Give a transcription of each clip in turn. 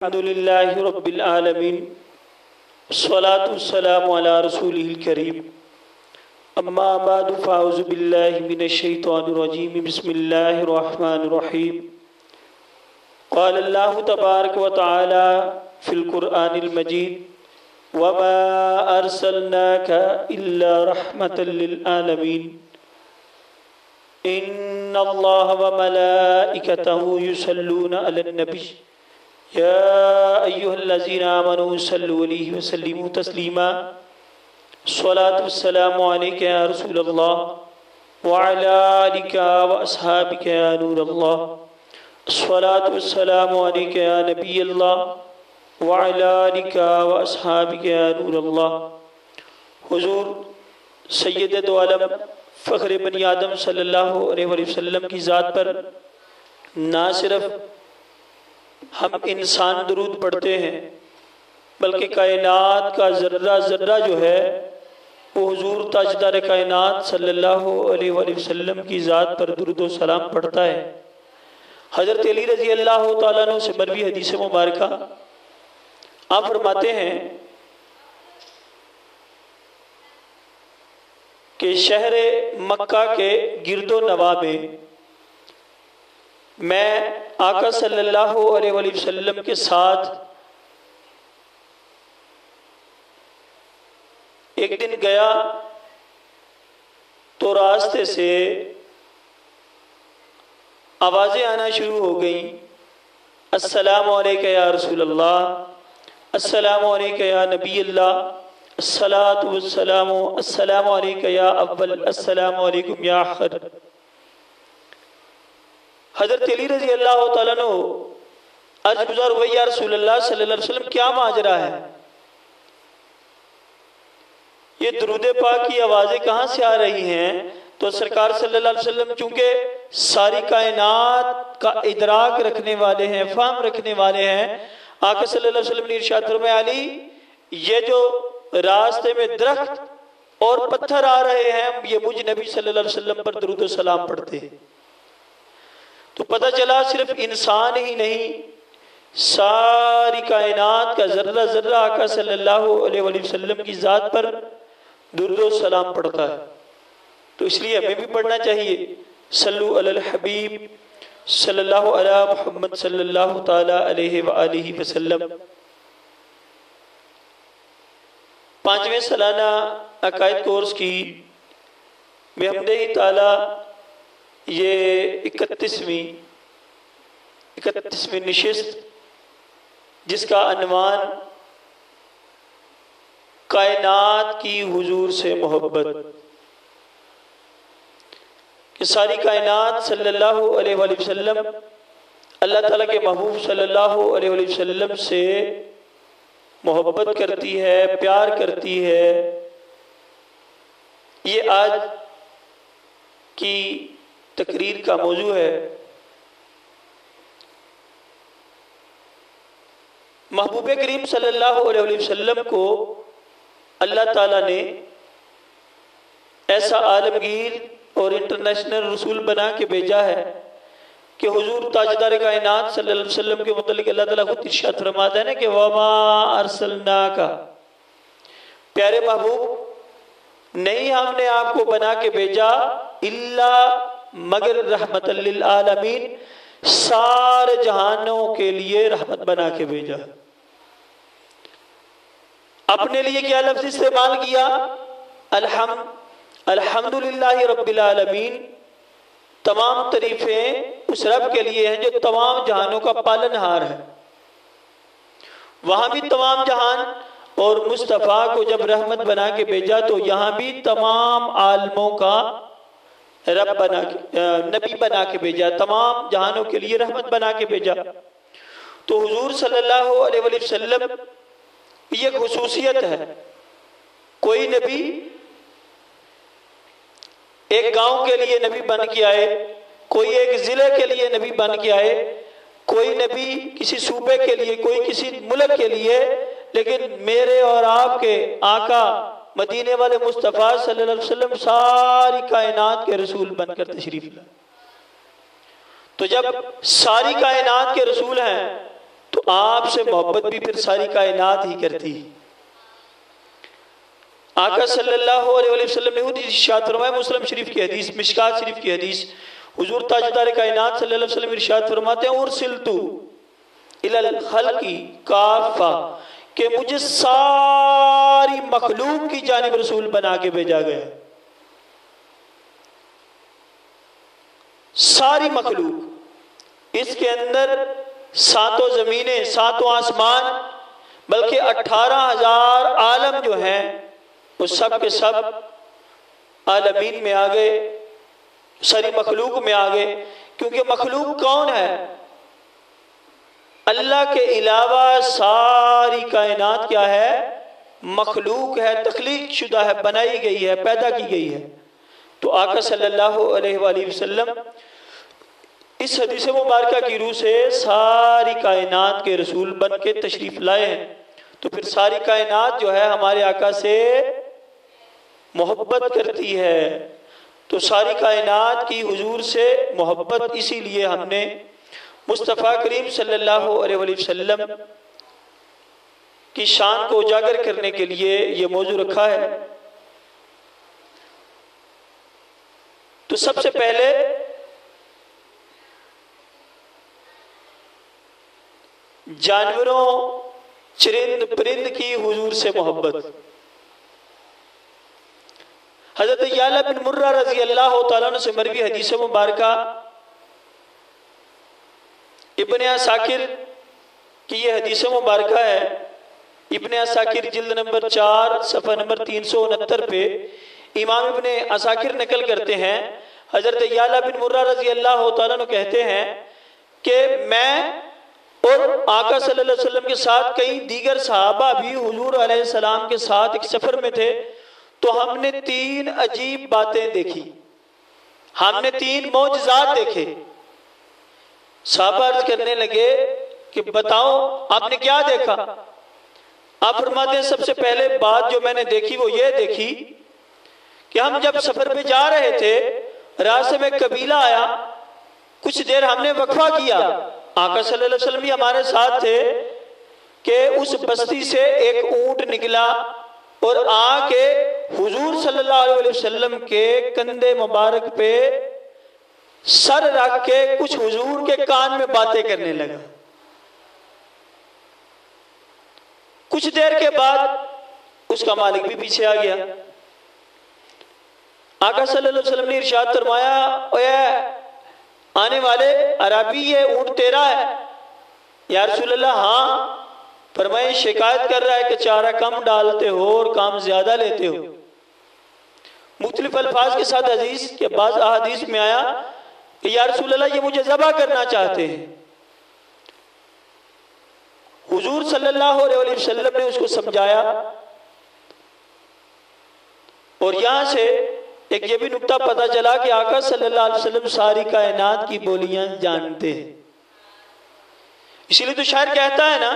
अल्हम्दुलिल्लाहि रब्बिल आलमीन अस्सलातु वस्सलामु अला रसूलिहिल करीम अम्मा बादु फ़अऊज़ु बिल्लाहि मिनश शैतानिर रजीम बिस्मिल्लाहिर रहमानिर रहीम क़ाल अल्लाहु तबारक व तआला फ़िल क़ुरआनिल मजीद वमा अरसलनाका इल्ला रहमतल लिल आलमीन इन्नल्लाह व मलाइकतहु युसल्लूना अलन नबी या अय्युहल्लज़ीना आमनू सल्लु अलैहि व सल्लिमू तस्लीमा अस्सलातु वस्सलामु अलैका या रसूलल्लाह व अला आलिका व अस्हाबिका या नूरल्लाह अस्सलातु वस्सलामु अलैका या नबियल्लाह व अला आलिका व अस्हाबिका या नूरल्लाह। हुज़ूर सय्यद दो आलम फ़ख्र बनी आदम सल्लल्लाहु अलैहि वसल्लम की ज़ात पर ना सिर्फ हम इंसान दुरूद पढ़ते हैं बल्कि कायनात का ज़र्रा ज़र्रा जो है वो हुज़ूर ताजदार कायनात सल्लल्लाहु अलैहि वसल्लम की ज़ात पर दुरूद व सलाम पढ़ता है। हज़रत अली रज़ी अल्लाह तआला अन्हु से मरवी हदीस मुबारका आप फरमाते हैं कि शहर मक्का के गिरदो नवा में मैं आका सल्लल्लाहु अलैहि वसल्लम के साथ एक दिन गया तो रास्ते से आवाज़ें आना शुरू हो गई, अस्सलामु अलैका या रसूल अल्लाह, अस्सलामु अलैका या नबी अल्लाह, अस्सलातु वस्सलामु अस्सलामु अलैका या अव्वल, अस्सलामु अलैकुम या आखिर। हज़रत अली रज़ी अल्लाह तआला अन्हु अर्ज़ गुज़ार हुए, या रसूलल्लाह सल्लल्लाहु अलैहि वसल्लम क्या माजरा है, ये दुरूद पाक की आवाज़ें कहाँ से आ रही हैं? तो सरकार सल्लल्लाहु अलैहि वसल्लम चूँकि सारी कायनात का इदराक रखने वाले हैं, फ़हम रखने वाले हैं, आका सल्लल्लाहु अलैहि वसल्लम ने इरशाद फरमाया, अली ये जो रास्ते में दरख्त और पत्थर आ रहे हैं ये मुझ नबी सल्लल्लाहु अलैहि वसल्लम पर दुरूद व सलाम पढ़ते हैं। तो पता चला सिर्फ इंसान ही नहीं, सारी कायनात का ज़र्रा ज़र्रा आका सल्लल्लाहु अलैहि वसल्लम की ज़ात पर दुरूद व सलाम पढ़ता है। तो इसलिए हमें भी पढ़ना चाहिए, सल्लु अलल हबीब सल्लल्लाहु अला मुहम्मद सल्लल्लाहु ताला अलैहि व आलिहि वसल्लम। पाँचवें सालाना अकायद कोर्स की बिहम्दिही ताला ये 31वीं नशिस्त जिसका अन्वान कायनात की हुजूर से मोहब्बत, कि सारी कायनात सल्लल्लाहु अलैहि वसल्लम अल्लाह ताला के महबूब सल्लल्लाहु अलैहि वसल्लम से मोहब्बत करती है, प्यार करती है। ये आज की तकरीर का मौजू है। महबूब करीम सल्लल्लाहु अलैहि वसल्लम को अल्लाह ताला ने ऐसा आलमगीर और इंटरनेशनल रसूल बना के भेजा है कि हुजूर ताजदार कायनात सल्लल्लाहु अलैहि वसल्लम के मुतल्लिक़ अल्लाह ताला खुद इरशाद फरमाता है ना कि वमा अरसलनाका, प्यारे महबूब नहीं हमने आपको बना के भेजा इल्ला मगर रहमतल लिल आलमीन, सारे जहानों के लिए रहमत बना के भेजा। अपने लिए क्या लफ्ज़ इस्तेमाल किया, अल्हम्दुलिल्लाहि रब्बिल आलमीन, तमाम तारीफें उस रब के लिए हैं जो तमाम जहानों का पालनहार है। वहां भी तमाम जहान, और मुस्तफ़ा को जब रहमत बना के भेजा तो यहाँ भी तमाम आलमों का रब बना के नबी बना के भेजा, तमाम जहानों के लिए रहमत बना के भेजा। तो हुजूर सल्लल्लाहु अलैहि वसल्लम की एक खुसूसियत है, कोई नबी एक गांव के लिए नबी बन के आए, कोई एक जिले के लिए नबी बन के आए, कोई नबी किसी सूबे के लिए, कोई किसी मुल्क के लिए, लेकिन मेरे और आपके आका मदीने वाले मुस्तफ़ा सल्लल्लाहु अलैहि वसल्लम सारी कायनात के रसूल बनकर तशरीफ लाए। तो जब सारी कायनात के रसूल हैं तो आपसे मोहब्बत भी फिर सारी कायनात ही करती है। आका सल्लल्लाहु अलैहि वसल्लम ने खुद इरशाद फरमाया, मुस्लिम शरीफ की हदीस, मिशकात शरीफ की हदीस, हुजूर ताजदार कायनात सल्लल्लाहु अलैहि वसल्लम इरशाद फरमाते हैं, उरसिलतु इलल खल्क़ि काफ़ा, कि मुझे सारी मखलूक की जानिब रसूल बना के भेजा गया। सारी मखलूक, इसके अंदर सातों जमीनें, सातों आसमान, बल्कि 18,000 आलम जो हैं वो सब के सब आलमीन में आ गए, सारी मखलूक में आ गए। क्योंकि मखलूक कौन है? अल्लाह के अलावा सारी कायनात क्या है? मखलूक है, तख्लीक शुदा है, बनाई गई है, पैदा की गई है। तो आका सल्लल्लाहु अलैहि वसल्लम इस हदीस मुबारका की रूह से सारी कायनात के रसूल बन के तशरीफ लाए हैं। तो फिर सारी कायनात जो है हमारे आका से मोहब्बत करती है। तो सारी कायनात की हुजूर से मोहब्बत, इसीलिए हमने मुस्तफ़ा करीम सल्लल्लाहु अलैहि वसल्लम की शान को उजागर करने के लिए ये मौजू रखा है। तो सबसे पहले जानवरों, चरिंद परिंद की हुजूर से मोहब्बत। हजरत याला बिन मुर्रा रजी अल्लाह तआला अन्हु से मरवी हदीस मुबारका, इब्ने असाकिर की ये हदीस मुबारका है। इब्ने असाकिर जिल्द नंबर 4 सफ़ा नंबर 369 पे इमाम इब्ने असाकिर नकल करते हैं, हजरत याला बिन मुर्रा रजी अल्लाह तआला अन्हु कहते हैं कि मैं और आका सल्लल्लाहु अलैहि वसल्लम के साथ कई दीगर सहाबा भी हुजूर अलैहिस्सलाम के साथ एक सफर में थे। तो हमने 3 अजीब बातें देखी, हमने 3 मौजज़ात देखे। सहाबा अर्ज करने लगे कि बताओ आपने क्या देखा? आप फरमाते हैं सबसे पहले बात जो मैंने देखी वो ये देखी कि हम जब सफर पे जा रहे थे, रास्ते में कबीला आया, कुछ देर हमने वक्फा किया, आका सल्लल्लाहु अलैहि वसल्लम भी हमारे साथ थे कि उस बस्ती से एक ऊंट निकला और आके हुजूर सल्लल्लाहु अलैहि वसल्लम के कंधे मुबारक पे सर रख के कुछ हुजूर के कान में बातें करने लगा। कुछ देर के बाद उसका मालिक भी पीछे आ गया। आका सल्लल्लाहु अलैहि वसल्लम ने इरशाद फरमाया, ओए आने वाले अरबी, ये ऊंट तेरा है? या रसूल अल्लाह हाँ। फरमाए शिकायत कर रहा है कि चारा कम डालते हो और काम ज्यादा लेते हो। मुख्तलिफ अल्फाज के साथ हदीस के बाद अहादीस में आया कि या रसूल अल्लाह ये मुझे ज़बह करना चाहते हैं। हुजूर सल्लल्लाहु अलैहि वसल्लम ने उसको समझाया। और यहाँ से एक ये भी नुक्ता पता चला कि आका सल्लल्लाहु अलैहि वसल्लम सारी कायनात की बोलियां जानते हैं। इसीलिए तो शायर कहता है ना,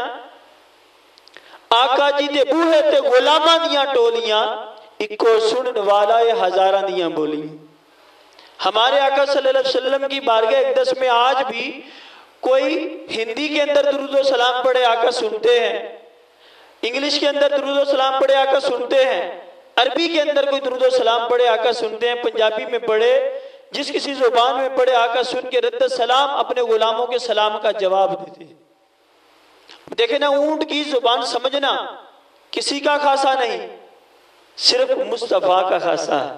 आका जी दे बूहे ते गुलामां दियां टोलियां, इको सुनने वाला ये हजारां दियां बोलियां। हमारे आका सल्लल्लाहु अलैहि वसल्लम की बारगाह अक़दस में आज भी कोई हिंदी के अंदर दुरूद व सलाम पढ़े आका सुनते हैं, इंग्लिश के अंदर दुरूद व सलाम पढ़े आका सुनते हैं, अरबी के अंदर कोई दुरूद व सलाम पढ़े आका सुनते हैं, पंजाबी में पढ़े, जिस किसी जुबान में पढ़े आका सुन के रद्द सलाम अपने गुलामों के सलाम का जवाब देते हैं। देखे ना, ऊंट की जुबान समझना किसी का खासा नहीं, सिर्फ मुस्तफा का खासा है।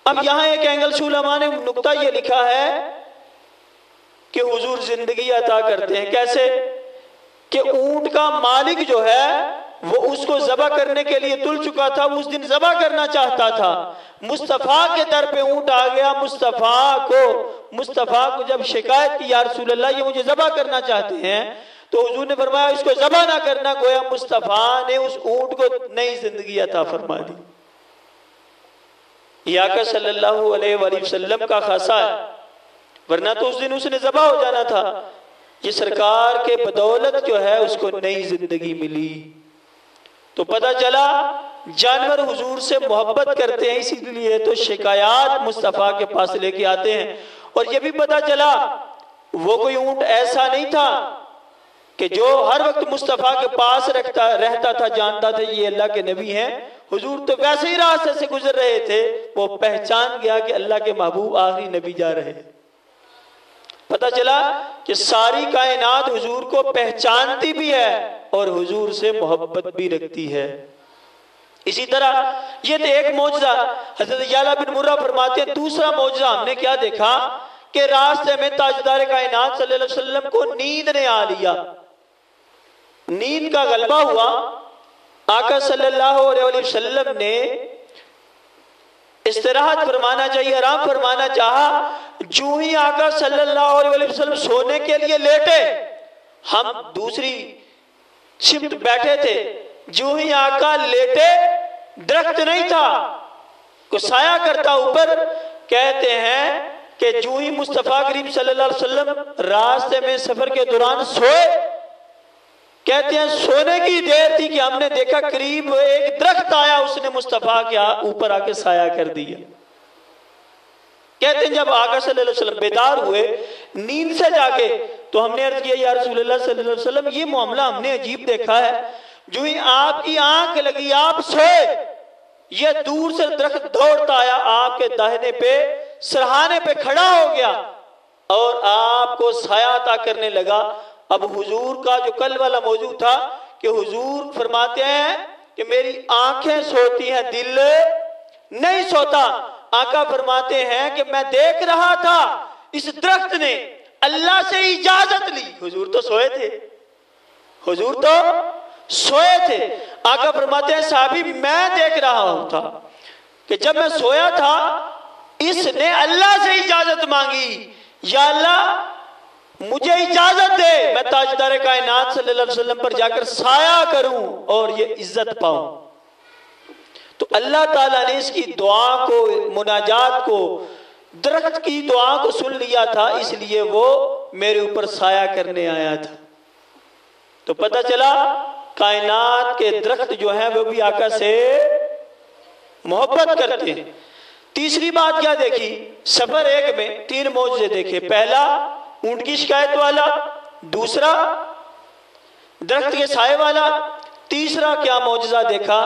अब यहां एक एंगल उलमा ने नुक्ता ये लिखा है कि हुजूर जिंदगी अता करते हैं। कैसे? कि ऊंट का मालिक जो है वो उसको ज़बह करने के लिए तुल चुका था, उस दिन ज़बह करना चाहता था। मुस्तफ़ा के दर पे ऊंट आ गया। मुस्तफ़ा को जब शिकायत की, या रसूल अल्लाह ये मुझे ज़बह करना चाहते हैं, तो हुजूर ने फरमाया इसको ज़बह ना करना। गोया मुस्तफ़ा ने उस ऊंट को नई जिंदगी अता फरमा दी। आका सल्लल्लाहु अलैहि वसल्लम का खासा है, वरना तो उस दिन उसने ज़बह हो जाना था। ये सरकार के बदौलत जो है उसको नई जिंदगी मिली। तो पता चला जानवर हुजूर से मोहब्बत करते हैं, इसीलिए तो शिकायत मुस्तफ़ा के पास लेके आते हैं। और ये भी पता चला वो कोई ऊंट ऐसा नहीं था कि जो हर वक्त मुस्तफ़ा के पास रहता था, जानता था ये अल्लाह के नबी हैं। हुजूर तो वैसे ही रास्ते से गुजर रहे थे, वो पहचान गया कि अल्लाह के महबूब आखिरी नबी जा रहे हैं। पता चला कि सारी कायनात हुजूर को पहचानती भी है और हुजूर से मोहब्बत भी रखती है। इसी तरह ये तो एक मौजज़ा। हज़रत याला बिन मुर्रा फरमाते हैं, दूसरा मौजज़ा हमने क्या देखा कि रास्ते में ताजदार कायनात सल्लल्लाहु अलैहि वसल्लम को नींद ने आ लिया, नींद का गलबा हुआ। आका सल्लल्लाहु अलैहि वसल्लम ने इस्तिराहत फरमाना चाहिए, आराम फरमाना चाहा। जो ही आका सल्लल्लाहु अलैहि वसल्लम सोने के लिए लेटे, हम दूसरी शिफ्ट बैठे थे। जो ही आका लेटे, दरख्त नहीं था, को साया करता ऊपर। कहते हैं कि जो ही मुस्तफ़ा करीम सल्लल्लाहु अलैहि वसल्लम रास्ते में सफर के दौरान सोए, कहते हैं सोने की देर थी कि हमने देखा करीब एक दरख्त आया, उसने मुस्तफ़ा के ऊपर आके साया कर दिया। कहते हैं जब आका सल्लल्लाहु अलैहि वसल्लम बेदार हुए, नींद से जागे, तो हमने अर्ज किया या रसूलुल्लाह सल्लल्लाहु अलैहि वसल्लम, ये मामला हमने अजीब देखा है। जो ही आपकी आंख लगी, आप सोए, ये दूर से दरख्त दौड़ता आया, आपके दाहिने पे सरहाने पे खड़ा हो गया और आपको साया अता करने लगा। अब हुजूर का जो कल वाला मौजू था कि हुजूर फरमाते हैं कि मेरी आंखें सोती हैं, दिल नहीं सोता। आका फरमाते हैं कि मैं देख रहा था इस दरख्त ने अल्लाह से इजाजत ली। हुजूर तो सोए थे, हुजूर तो सोए थे। आका फरमाते हैं साहबी मैं देख रहा हूं था कि जब मैं सोया था, इसने अल्लाह से इजाजत मांगी, या अल्लाह मुझे इजाजत दे, मैं ताजदार कायनात सल्लल्लाहु अलैहि वसल्लम पर जाकर साया करूं और ये इज्जत पाऊं। तो अल्लाह ताला ने इसकी दुआ को, मुनाजात को, दरख्त की दुआ को सुन लिया था, इसलिए वो मेरे ऊपर साया करने आया था। तो पता चला कायनात के दरख्त जो हैं वो भी आका से मोहब्बत करते हैं। तीसरी बात क्या देखी, सफर एक में 3 मौजज़े देखे। पहला ऊंट की शिकायत वाला, दूसरा दरख्त के साए वाला, तीसरा क्या मौजज़ा देखा।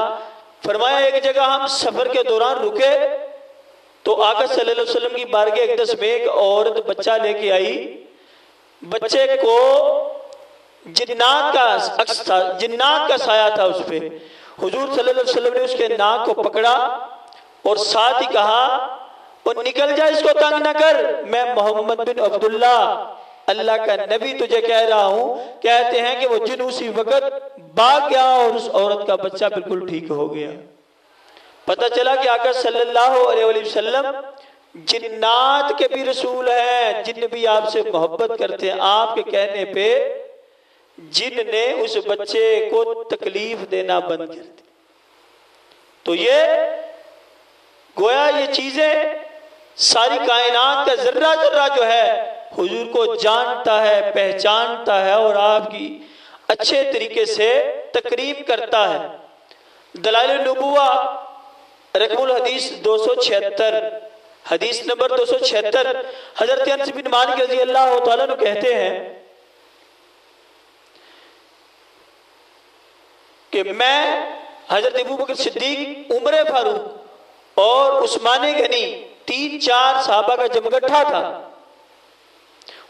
फरमाया एक जगह हम सफर के दौरान रुके तो आका सल्लल्लाहु अलैहि वसल्लम की बारगाह अक़दस में एक औरत बच्चा लेके आई। बच्चे को जिन्नात का अक्स था, जिन्नात का साया था उस पे। हुजूर सल्लल्लाहु अलैहि वसल्लम ने उसके नाक को पकड़ा और साथ ही कहा, वो निकल जा, इसको तंग न कर, मैं मोहम्मद बिन अब्दुल्ला अल्लाह का नबी तुझे कह रहा हूं। कहते हैं कि वो जिन उसी वक्त भाग गया और उस औरत का बच्चा बिल्कुल ठीक हो गया। पता चला कि आका सल्लल्लाहु अलैहि वसल्लम जिन्नात के भी रसूल हैं, जिन भी आपसे मोहब्बत करते हैं। आपके कहने पे जिन ने उस बच्चे को तकलीफ देना बंद कर दी। तो ये गोया ये चीजें सारी कायनात का जर्रा जर्रा जो है हुजूर को जानता है, पहचानता है और आपकी अच्छे तरीके से तकरीम करता है। दलाइल नबुवा रकमुल हदीस 276, हदीस नंबर 276, हजरत अनस बिन मालिक रज़ी अल्लाह तआला अन्हु कहते हैं कि मैं हजरत अबू बकर सिद्दीक, उमर फारूक और उस्मान गनी 3-4 सहाबा का जमगट्ठा था।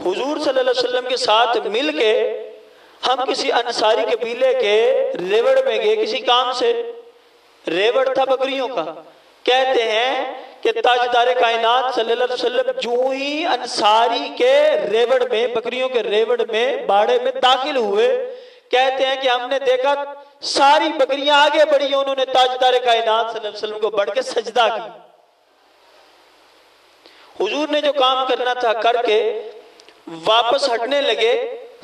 हुजूर सल्लल्लाहु अलैहि वसल्लम के साथ मिलके हम किसी अंसारी कबीले के रेवड़ में गए किसी काम से। रेवड़ था बकरियों का। कहते हैं कि ताजदार कायनात सल्लल्लाहु अलैहि वसल्लम जो ही अंसारी के रेवड़ में, बकरियों के रेवड़ में, बाड़े में दाखिल हुए, कहते हैं कि हमने देखा सारी बकरियां आगे बढ़ी, उन्होंने ताजदार कायनात सल्लल्लाहु अलैहि वसल्लम को बढ़ के सजदा की। हुजूर ने जो काम करना था करके वापस हटने लगे।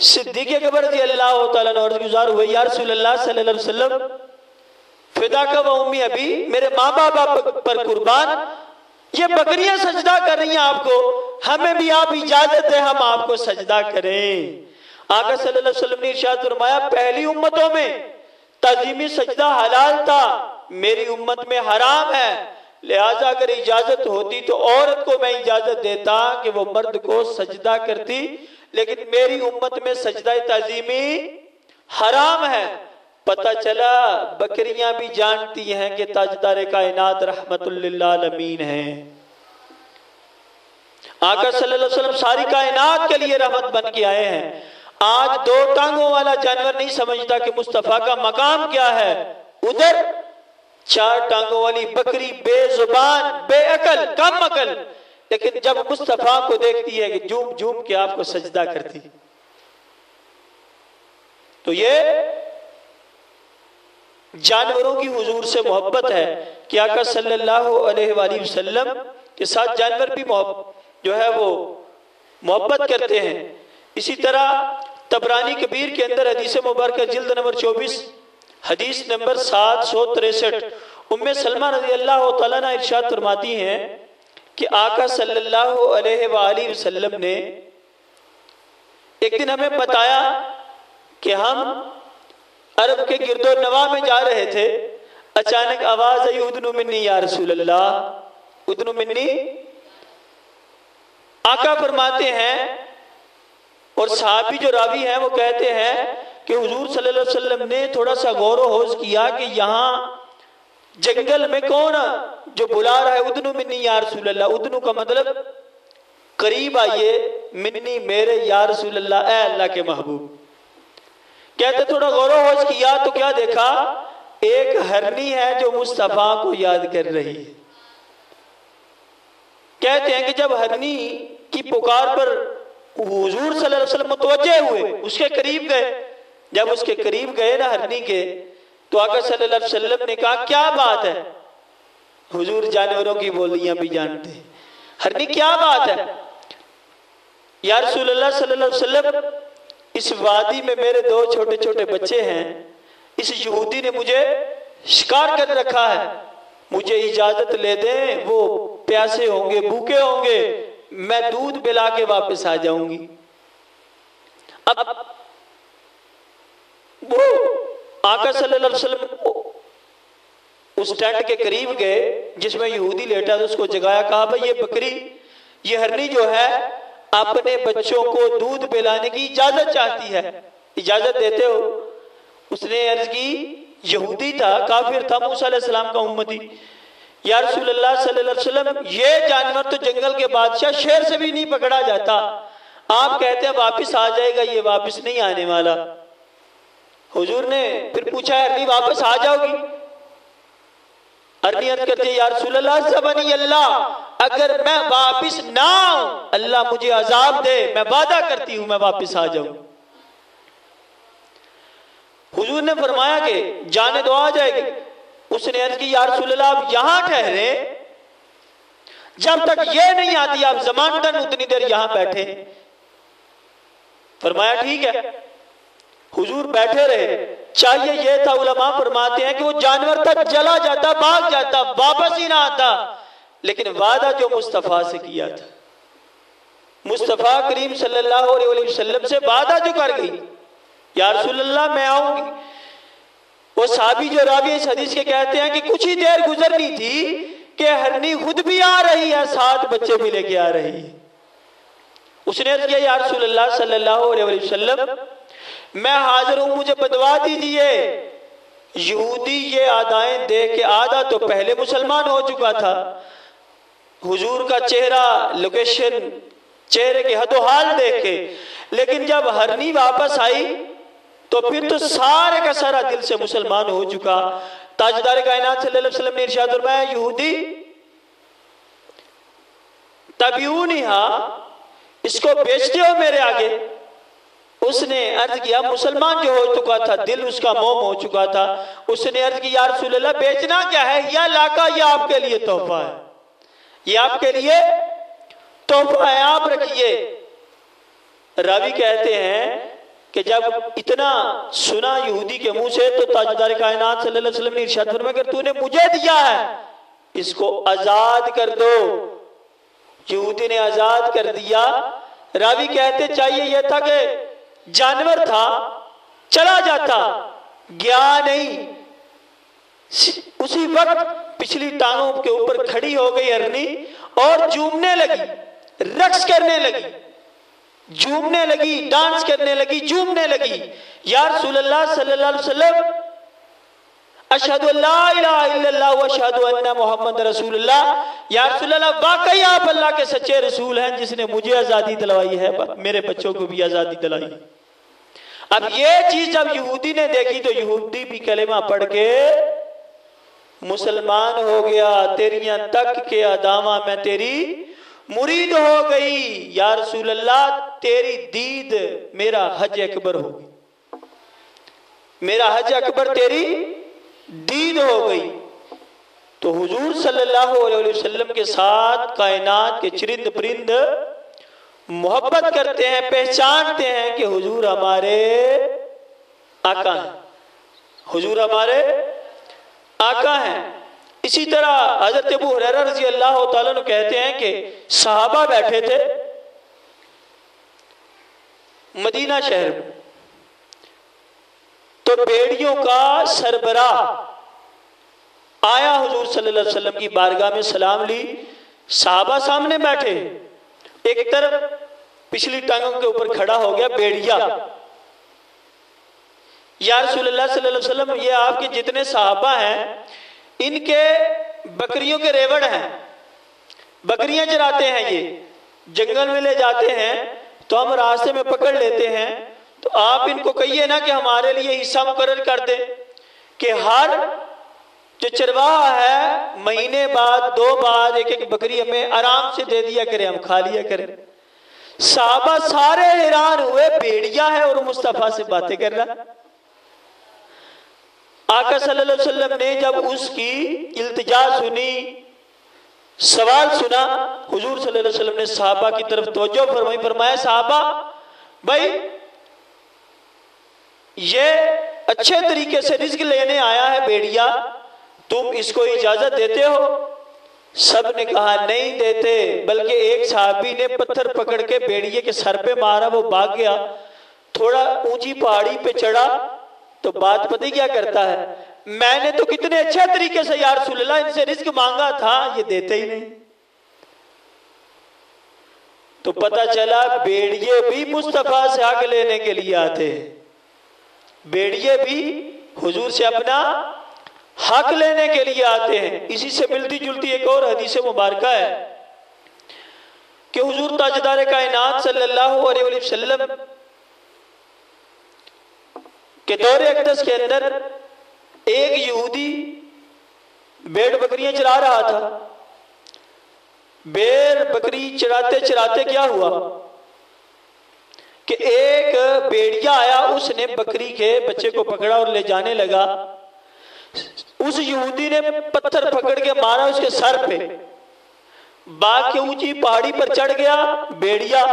सिद्दीक़ अकबर रज़ी अल्लाह तआला अन्हु अर्ज़ गुज़ार हुए, या रसूलल्लाह सल्लल्लाहु अलैहि वसल्लम फिदा का व उम्मी अबी, मेरे माँ बाप पर कुर्बान, ये बकरियां सजदा कर रही हैं आपको, हमें भी आप इजाजत दें हम आपको सजदा करें। आका सल्लल्लाहु अलैहि वसल्लम ने इरशाद फरमाया, पहली उम्मतों में ताज़ीमी सजदा हलाल था, मेरी उम्मत में हराम है। लिहाजा अगर इजाजत होती तो औरत को मैं इजाजत देता कि वो मर्द को सजदा करती, लेकिन मेरी उम्मत में सजदा ताजीमी हराम है। पता चला बकरियां भी जानती हैं कि ताजदार कायनात रहमतुल लिल आलमीन है। आका सल्लल्लाहु अलैहि वसल्लम सारी कायनात के लिए रहमत बन के आए हैं। आज दो टांगों वाला जानवर नहीं समझता कि मुस्तफा का मकाम क्या है, उधर चार टांगों वाली बकरी बेजुबान बेअकल कम अकल, लेकिन जब मुस्तफा को देखती है कि झूम झूम के आपको सजदा करती। तो ये जानवरों की हुजूर से मोहब्बत है कि आका सल्लल्लाहु अलैहि वसल्लम के साथ जानवर भी जो है वो मोहब्बत करते हैं। इसी तरह तबरानी कबीर के अंदर हदीस मुबारक जिल्द नंबर 24 हदीस नंबर 763 उम्मे सलमा रज़ी अल्लाह तआला अन्हा इरशाद फरमाती हैं कि आका सल्लल्लाहु अलैहि वसल्लम ने एक दिन हमें बताया कि हम अरब के गिरदो नवा में जा रहे थे। अचानक आवाज आई, उदनु मिन्नी या रसूल अल्लाह, उदनु मिन्नी। आका फरमाते हैं और सहाबी जो रावी हैं वो कहते हैं कि हुजूर सल्लल्लाहु अलैहि वसल्लम ने थोड़ा सा गौर होश किया कि यहाँ जंगल में कौन जो बुला रहा है, उदनु मिन्नी या रसूल अल्लाह। उदनु का मतलब करीब आइए, मिन्नी मेरे, या रसूल अल्लाह ए अल्लाह के महबूब। कहते थोड़ा गौर होश किया तो क्या देखा, एक हरनी है जो मुस्तफा को याद कर रही है। कहते हैं कि जब हरनी की पुकार पर हुजूर सल्लल्लाहु अलैहि वसल्लम मुतवज्जे हुए, उसके करीब गए। जब उसके करीब गए ना हरनी के, तो आका सल्लल्लाहु अलैहि वसल्लम ने कहा क्या बात है। हुजूर जानवरों की बोलियां भी जानते हैं। हरनी क्या बात है या रसूलुल्लाह सल्लल्लाहु अलैहि वसल्लम, इस वादी में मेरे दो छोटे छोटे बच्चे हैं, इस यहूदी ने मुझे शिकार कर रखा है, मुझे इजाजत ले दें, वो प्यासे होंगे भूखे होंगे, मैं दूध पिला के वापस आ जाऊंगी। अब वो आका सल्लल्लाहु अलैहि वसल्लम उस टेंट के करीब गए जिसमें यहूदी लेटा था, उसको जगाया, कहा भाई ये बकरी, ये हरनी जो है अपने बच्चों को दूध पिलाने की इजाजत चाहती है, इजाजत देते हो। उसने अर्ज की, यहूदी था, काफिर था, मूसा अलैहिस्सलाम का उम्मती, या रसूलुल्लाह सल्लल्लाहु अलैहि वसल्लम ये जानवर तो जंगल के बादशाह शेर से भी नहीं पकड़ा जाता, आप कहते हैं वापिस आ जाएगा, ये वापिस नहीं आने वाला। हुजूर ने फिर पूछा, हरनी वापस आ जाओगी? हरनी अर्ज करते, या रसूलुल्लाह सबनी अल्लाह, अगर मैं वापिस ना आऊं अल्लाह मुझे अजाब दे, मैं वादा करती हूं मैं वापिस आ जाऊं। हुजूर ने फरमाया कि जाने दो, आ जाएगी। उसने अर्ज की, या रसूलुल्लाह आप यहां ठहरे, जब तक ये नहीं आती आप ज़मानतन उतनी देर यहां बैठे। फरमाया ठीक है। हुजूर बैठे रहे। चाहिए ये था, उलमा फरमाते हैं कि वो जानवर तक जला जाता, भाग जाता, वापस ही ना आता, लेकिन वादा जो मुस्तफा से किया था, मुस्तफा करीम सल्लल्लाहु अलैहि वसल्लम से वादा जो कर गई, या रसूलुल्लाह मैं आऊंगी। वो साहबी जो रावी इस हदीस के कहते हैं कि कुछ ही देर गुजरनी थी कि हरनी खुद भी आ रही है, 7 बच्चे भी लेके आ रही है। उसने अर्ज किया, या रसूलुल्लाह सल्लल्लाहु अलैहि वसल्लम मैं हाजिर हूं, मुझे बदवा दीजिए। यहूदी ये आदाएं देख के, आधा तो पहले मुसलमान हो चुका था, हुजूर का चेहरा, लोकेशन, चेहरे के हदोहाल देख के, लेकिन जब हरनी वापस आई तो फिर तो सारे का सारा दिल से मुसलमान हो चुका। ताजदार कायनात सल्लल्लाहु अलैहि वसल्लम ने इरशाद फरमाया, यहूदी तबिऊनिहा, इसको बेचते हो मेरे आगे। उसने अर्ज किया, मुसलमान जो हो चुका था, दिल उसका मोम हो चुका था, उसने अर्ज की, या रसूलल्लाह बेचना क्या है, या लाका, ये आपके लिए तोहफा है, ये आपके लिए तोहफा है, आप रखिए। रावी कहते हैं कि जब इतना सुना यहूदी के मुंह से, तो ताजदार कायनात सल्लल्लाहु अलैहि वसल्लम ने इरशाद फरमाया, अगर तूने मुझे दिया है इसको आजाद कर दो। यहूदी ने आजाद कर दिया। रावी कहते चाहिए यह था कि जानवर था, चला जाता, गया नहीं, उसी वक्त पिछली टांगों के ऊपर खड़ी हो गई हिरनी और झूमने लगी, रक्स करने लगी, झूमने लगी, डांस करने लगी, झूमने लगी। या रसूलल्लाह सल्लल्लाहु अलैहि वसल्लम, अशहदु अल्ला इलाहा इल्लल्लाह व अशहदु अन्ना मुहम्मद रसूलुल्लाह, या रसूलल्लाह वाकई आप अल्लाह के सच्चे रसूल हैं जिसने मुझे आजादी दिलवाई है, मेरे बच्चों को भी आजादी दिलाई। अब ये चीज जब यहूदी ने देखी तो यहूदी भी कलेमा पढ़ के मुसलमान हो गया। तेरियां तक के अदामा में तेरी मुरीद हो गई। या रसूल अल्लाह तेरी दीद मेरा हज अकबर होगी, मेरा हज अकबर तेरी दीद हो गई। तो हुजूर सल्लल्लाहु अलैहि वसल्लम के साथ कायनात के चरिंद परिंद मोहब्बत करते हैं, पहचानते हैं कि हुजूर हमारे आका हैं, हुजूर हमारे आका हैं। इसी तरह हजरत अबू हुरैरा रज़ी अल्लाह तआला अन्हु कहते हैं कि सहाबा बैठे थे मदीना शहर में, तो बेड़ियों का सरबराह आया, हुजूर सल्लल्लाहु अलैहि वसल्लम की बारगाह में सलाम ली। सहाबा सामने बैठे, एक तरफ पिछली टांगों के ऊपर खड़ा हो गया बेड़िया। या रसूलुल्लाह सल्लल्लाहु अलैहि वसल्लम, ये आपके जितने सहाबा हैं इनके बकरियों के रेवड़ हैं, बकरियां चराते हैं, ये जंगल में ले जाते हैं तो हम रास्ते में पकड़ लेते हैं, तो आप इनको कहिए ना कि हमारे लिए हिस्सा मुकर्रर कर दे कि हर जो चरवाहा है महीने बाद 2 बाद एक एक बकरी हमें आराम से दे दिया करे, हम खा लिया करें। साहबा सारे हैरान हुए, भेड़िया है और मुस्तफा से बातें कर रहा। आका सल्लल्लाहु अलैहि वसल्लम ने जब उसकी इल्तिजा सुनी, सवाल सुना, हुजूर सल्लल्लाहु अलैहि वसल्लम ने साहबा की तरफ तवज्जो फरमाई, फरमाया साहबा भाई ये अच्छे तरीके से रिज़्क लेने आया है भेड़िया, तुम इसको इजाजत देते हो? सब ने कहा नहीं देते, बल्कि एक साहबी ने पत्थर पकड़ के भेड़िए के सर पे मारा, वो भाग गया, थोड़ा ऊंची पहाड़ी पे चढ़ा तो बात पता क्या करता है, मैंने तो कितने अच्छे तरीके से या रसूलल्लाह इनसे रिज़्क मांगा था, ये देते ही नहीं। तो पता चला भेड़िए भी मुस्तफा से हक लेने के लिए आते हैं, भेड़िए भी हुजूर से अपना हक लेने के लिए आते हैं। इसी से मिलती जुलती एक और हदीस मुबारक है कि हुजूर ताजदार कायनात सल्लल्लाहु अलैहि वसल्लम के दौरे अक़दस के अंदर एक यहूदी भेड़ बकरियां चरा रहा था। भेड़ बकरी चराते चराते क्या हुआ कि एक भेड़िया आया, उसने बकरी के बच्चे को पकड़ा और ले जाने लगा। उस यहूदी ने पत्थर पकड़ के मारा उसके सर पे, बाग के ऊंची पहाड़ी पर चढ़ गया। भेड़िया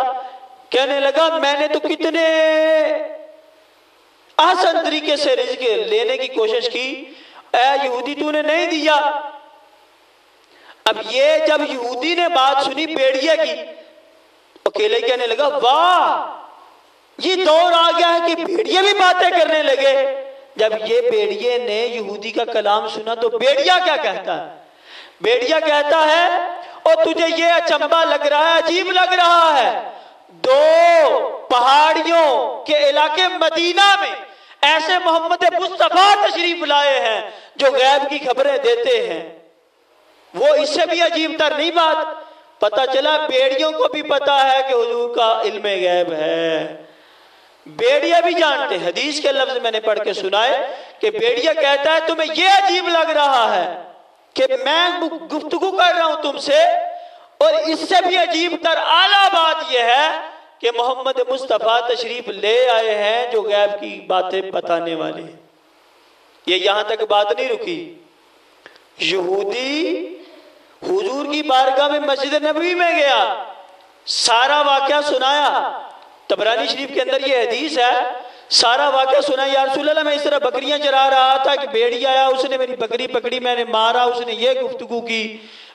कहने लगा मैंने तो कितने आसान तरीके से रिज़्क लेने की कोशिश की, ऐ यहूदी तूने नहीं दिया। अब ये जब यहूदी ने बात सुनी भेड़िया की, अकेले कहने लगा वाह ये दौर आ गया है कि भेड़िए भी बातें करने लगे। जब ये भेड़िए ने यहूदी का कलाम सुना तो भेड़िया क्या कहता है, भेड़िया कहता है और तुझे ये अचंबा लग रहा है, अजीब लग रहा है, 2 पहाड़ियों के इलाके मदीना में ऐसे मोहम्मद मुस्तफा तशरीफ लाए हैं जो गैब की खबरें देते हैं, वो इससे भी अजीब तर नहीं बात। पता चला भेड़ियों को भी पता है कि हुजूर का इल्मे गैब है, भेड़िया भी जानते। हदीस के लफ्ज मैंने पढ़ के सुनाए कि भेड़िया कहता है तुम्हें यह अजीब लग रहा है कि मैं गुफ्तगू कर रहा हूं तुमसे, और इससे भी अजीब तर आला बात यह है कि मोहम्मद मुस्तफा तशरीफ ले आए हैं जो गैब की बातें बताने वाले। ये यहां तक बात नहीं रुकी, यहूदी हुजूर की बारगाह में मस्जिद नबवी में गया, सारा वाकया सुनाया। तबरानी शरीफ के अंदर ये हदीस है, सारा वाकया सुना, या रसूल अल्लाह मैं इस तरह बकरियां चरा रहा था कि भेड़िया आया, उसने मेरी बकरी पकड़ी, मैंने मारा, उसने ये गुफ्तगू की,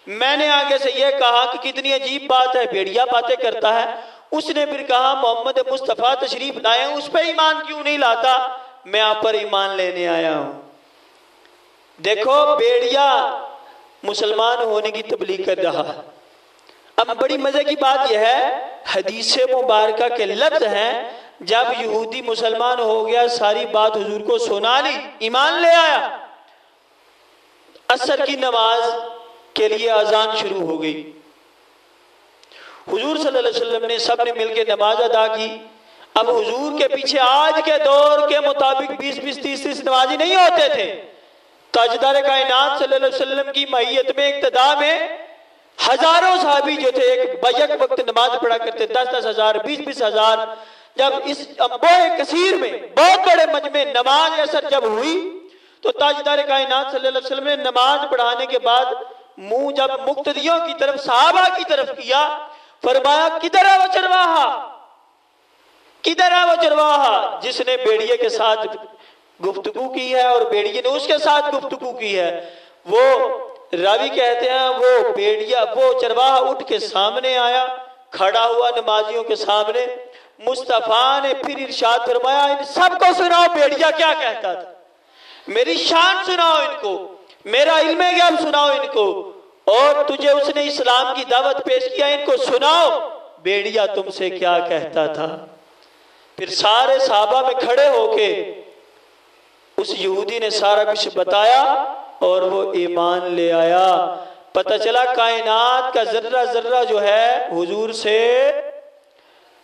मैंने आगे से ये कहा कि कितनी अजीब बात है, भेड़िया बातें करता है। उसने फिर कहा मोहम्मद मुस्तफ़ा तशरीफ लाए, उस पर ईमान क्यों नहीं लाता, मैं आप पर ईमान लेने आया हूं। देखो बेड़िया मुसलमान होने की तबलीग कर रहा है। अब बड़ी मजे की बात यह है, हदीस मुबारका के लफ्ज हैं, जब यहूदी मुसलमान हो गया सारी बात हुजूर को सुना ली, ईमान ले आया, असर की नमाज के लिए अजान शुरू हो गई। हुजूर सल्लल्लाहु अलैहि वसल्लम ने सबने मिलकर नमाज अदा की। अब हुजूर के पीछे आज के दौर के मुताबिक 20-20, 30-30 नमाजी नहीं होते थे। ताजदार कायनात सल्लल्लाहु अलैहि वसल्लम की मैयत में, इक्तदा में हजारों सहाबी जो थे एक बैक वक्त नमाज पढ़ा करते, 10-10 हजार, 20-20 हजार। जब इस अम्बोए कसीर में, बहुत बड़े मजमे नमाज असर जब हुई, तो ताजदार कायनात सल्लल्लाहु अलैहि वसल्लम ने नमाज पढ़ाने के बाद मुंह जब मुक्तदियों की तरफ, सहाबा की तरफ किया, फरमाया किधर है वो चरवाहा, किधर है वो चरवाहा जिसने बेड़िए के साथ गुफ्तगू की है और बेड़िए ने उसके साथ गुफ्तगू की है। वो रावी कहते हैं वो बेड़िया, वो चरवाहा उठ के सामने आया, खड़ा हुआ नमाजियों के सामने। मुस्तफा ने फिर इरशाद फरमाया, इन सबको सुनाओ बेड़िया क्या कहता था, मेरी शान सुनाओ इनको, मेरा इल्मे गैब सुनाओ इनको, और तुझे उसने इस्लाम की दावत पेश किया, इनको सुनाओ बेड़िया तुमसे क्या कहता था। फिर सारे सहाबा में खड़े होके उस यहूदी ने सारा कुछ बताया और वो ईमान ले आया। पता चला कायनात का जर्रा जर्रा जो है हुजूर से,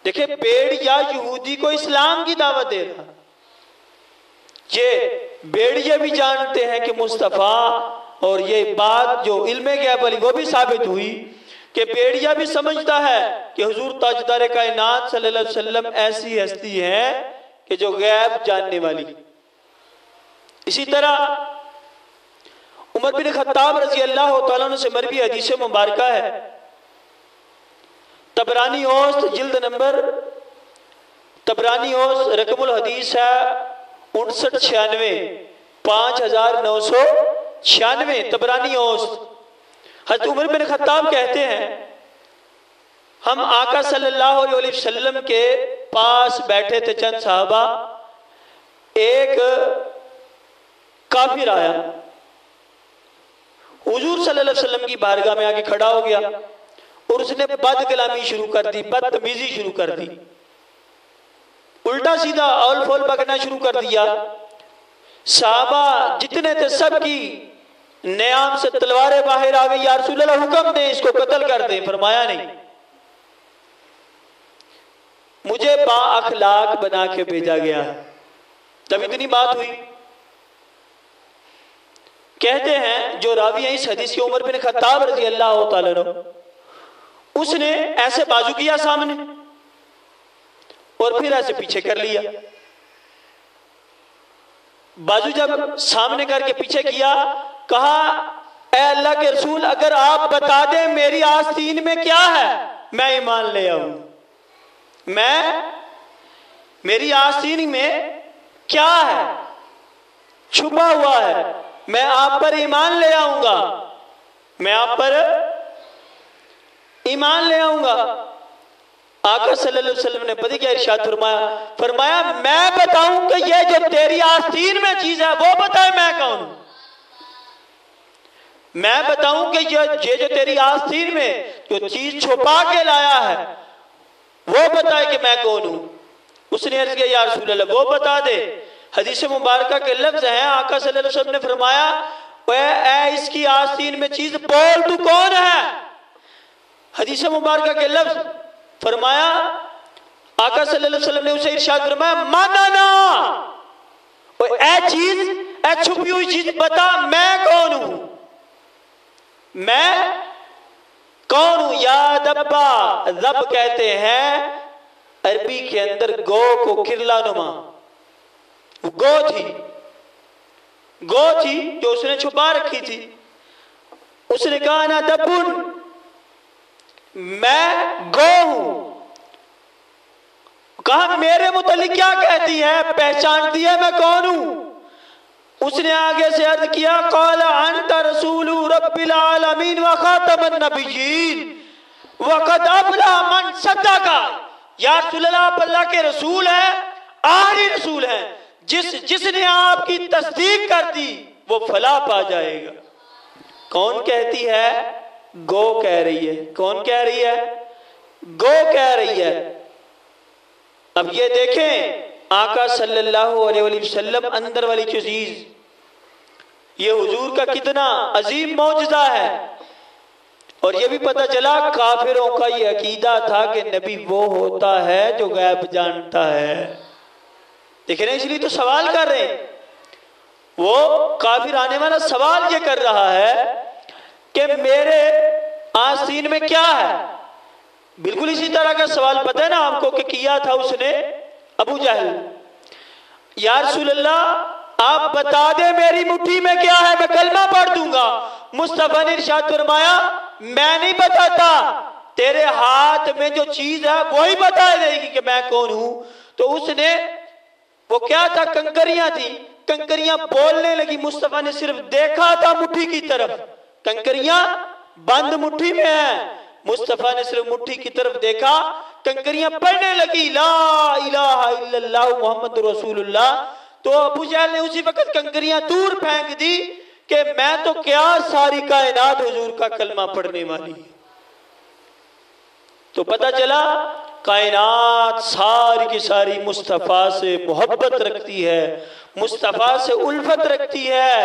देखे बेड़िया यहूदी को इस्लाम की दावत दे रहा। ये बेड़िया भी जानते हैं कि मुस्तफ़ा, और ये बात जो इल्मे गैब वाली वो भी साबित हुई कि बेड़िया भी समझता है कि हुजूर ताजदार कायनात सल्लल्लाहु अलैहि वसल्लम ऐसी हस्ती है कि जो गैब जानने वाली। इसी तरह उमर बिन खत्ताब रजी अल्लाह तआला अन्हु से मरवी हदीस मुबारका है, तबरानी औस्त जिल्द नंबर, तबरानी औस्त रकमुल हदीस है 5996, 5996 तबरानी औस्त। हज़रत उमर बिन खत्ताब कहते हैं, हम आका सल्लल्लाहु अलैहि वसल्लम के पास बैठे थे, चंद साहबा, एक काफिर आया, हुजूर सल्लल्लाहु अलैहि वसल्लम की बारगाह में आके खड़ा हो गया और उसने बदकलामी शुरू कर दी, बदतमीजी शुरू कर दी, उल्टा सीधा औल फोल बकना शुरू कर दिया। साहबा जितने थे सबकी नियाम से तलवारें बाहर आ गई, या रसूल अल्लाह हुक्म दे इसको कत्ल कर दे। फरमाया नहीं, मुझे बाअखलाक बना के भेजा गया है। जब इतनी बात हुई, कहते हैं जो रावी है इस हदीस के, उमर बिन खत्ताब रजी अल्लाह तआला अन्हु, उसने ऐसे बाजू किया सामने और फिर ऐसे पीछे कर लिया। बाजू जब सामने करके पीछे किया, कहा ए अल्लाह के रसूल, अगर आप बता दें मेरी आस्तीन में क्या है, मैं ईमान ले आऊं। मेरी आस्तीन में क्या है, छुपा हुआ है, मैं आप पर ईमान ले आऊंगा, मैं आप पर ईमान ले आऊंगा। आका सल्लल्लाहु अलैहि वसल्लम ने पता क्या इरशाद फरमाया, फरमाया मैं बताऊं कि ये जो तेरी आस्तीन में चीज है वो बताए मैं कौन हूं। मैं बताऊं कि ये जो तेरी आस्तीन में जो चीज छुपा के लाया है वो बताए कि मैं कौन हूं। उसने अर्ज किया, या रसूल अल्लाह वो बता दे। हदीस मुबारका के लफ्ज हैं, आका सल्लल्लाहु अलैहि वसल्लम ने फरमाया, ए इसकी आस्तीन में चीज बोल, तू कौन है। हदीस मुबारका के लफ्ज फरमाया, आका सल्लल्लाहु अलैहि वसल्लम ने उसे इरशाद फरमाया, माना ए चीज, ए छुपी हुई चीज बता, मैं कौन हूं, मैं कौन हूं। या दब्बा, जब कहते हैं अरबी के अंदर गो को किरला नुमा, गो थी जो उसने छुपा रखी थी। उसने कहा ना दब्बुन, मैं गो हूं। कहा मेरे मुतालिक क्या कहती है, पहचानती है मैं कौन हूं। उसने आगे से अर्ज किया, क़ाला अंता रसूलु रब्बिल आलमीन व खातमुन नबिय्यीन व क़द अफ़लह मन सद्दक़ा। या रसूल अल्लाह, आप अल्लाह के रसूल हैं, आखिरी रसूल हैं, जिसने आपकी तस्दीक कर दी, वो फलाह पा जाएगा। कौन कहती है? गो कह रही है। कौन कह रही है? गो कह रही है। अब ये देखें आका सल्लल्लाहु अलैहि वसल्लम अंदर वाली चीज, ये हुजूर का कितना अजीम मौजज़ा है। और ये भी पता चला काफिरों का ये अकीदा था कि नबी वो होता है जो गैब जानता है। देखे ना, इसलिए तो सवाल कर रहे हैं। वो काफिर आने वाला सवाल ये कर रहा है कि मेरे आस्तीन में क्या है। बिल्कुल इसी तरह का सवाल पता है ना आपको कि किया था उसने अबू जहल। या रसूल अल्लाह, आप बता दे मेरी मुट्ठी में क्या है, मैं कलमा पढ़ दूंगा। मुस्तफा ने इरशाद फरमाया, मैं नहीं बताता, तेरे हाथ में जो चीज है वही बता देगी कि मैं कौन हूं। तो उसने, वो क्या था? कंकरियां थी। कंकरियां बोलने लगी। मुस्तफा ने सिर्फ देखा था मुट्ठी की तरफ, कंकरियां बंद मुट्ठी में है। मुस्तफा ने सिर्फ मुट्ठी की तरफ देखा, कंकरियां पड़ने लगी ला इलाहा इल्लल्लाह मुहम्मद रसूलुल्लाह। तो अबू जहल ने उसी वक्त कंकरियां दूर फेंक दी कि मैं तो क्या, सारी कायनात हुजूर का कलमा पढ़ने वाली। तो पता चला कायनात सारी की सारी मुस्तफा से मोहब्बत रखती है, मुस्तफा से उल्फत रखती है,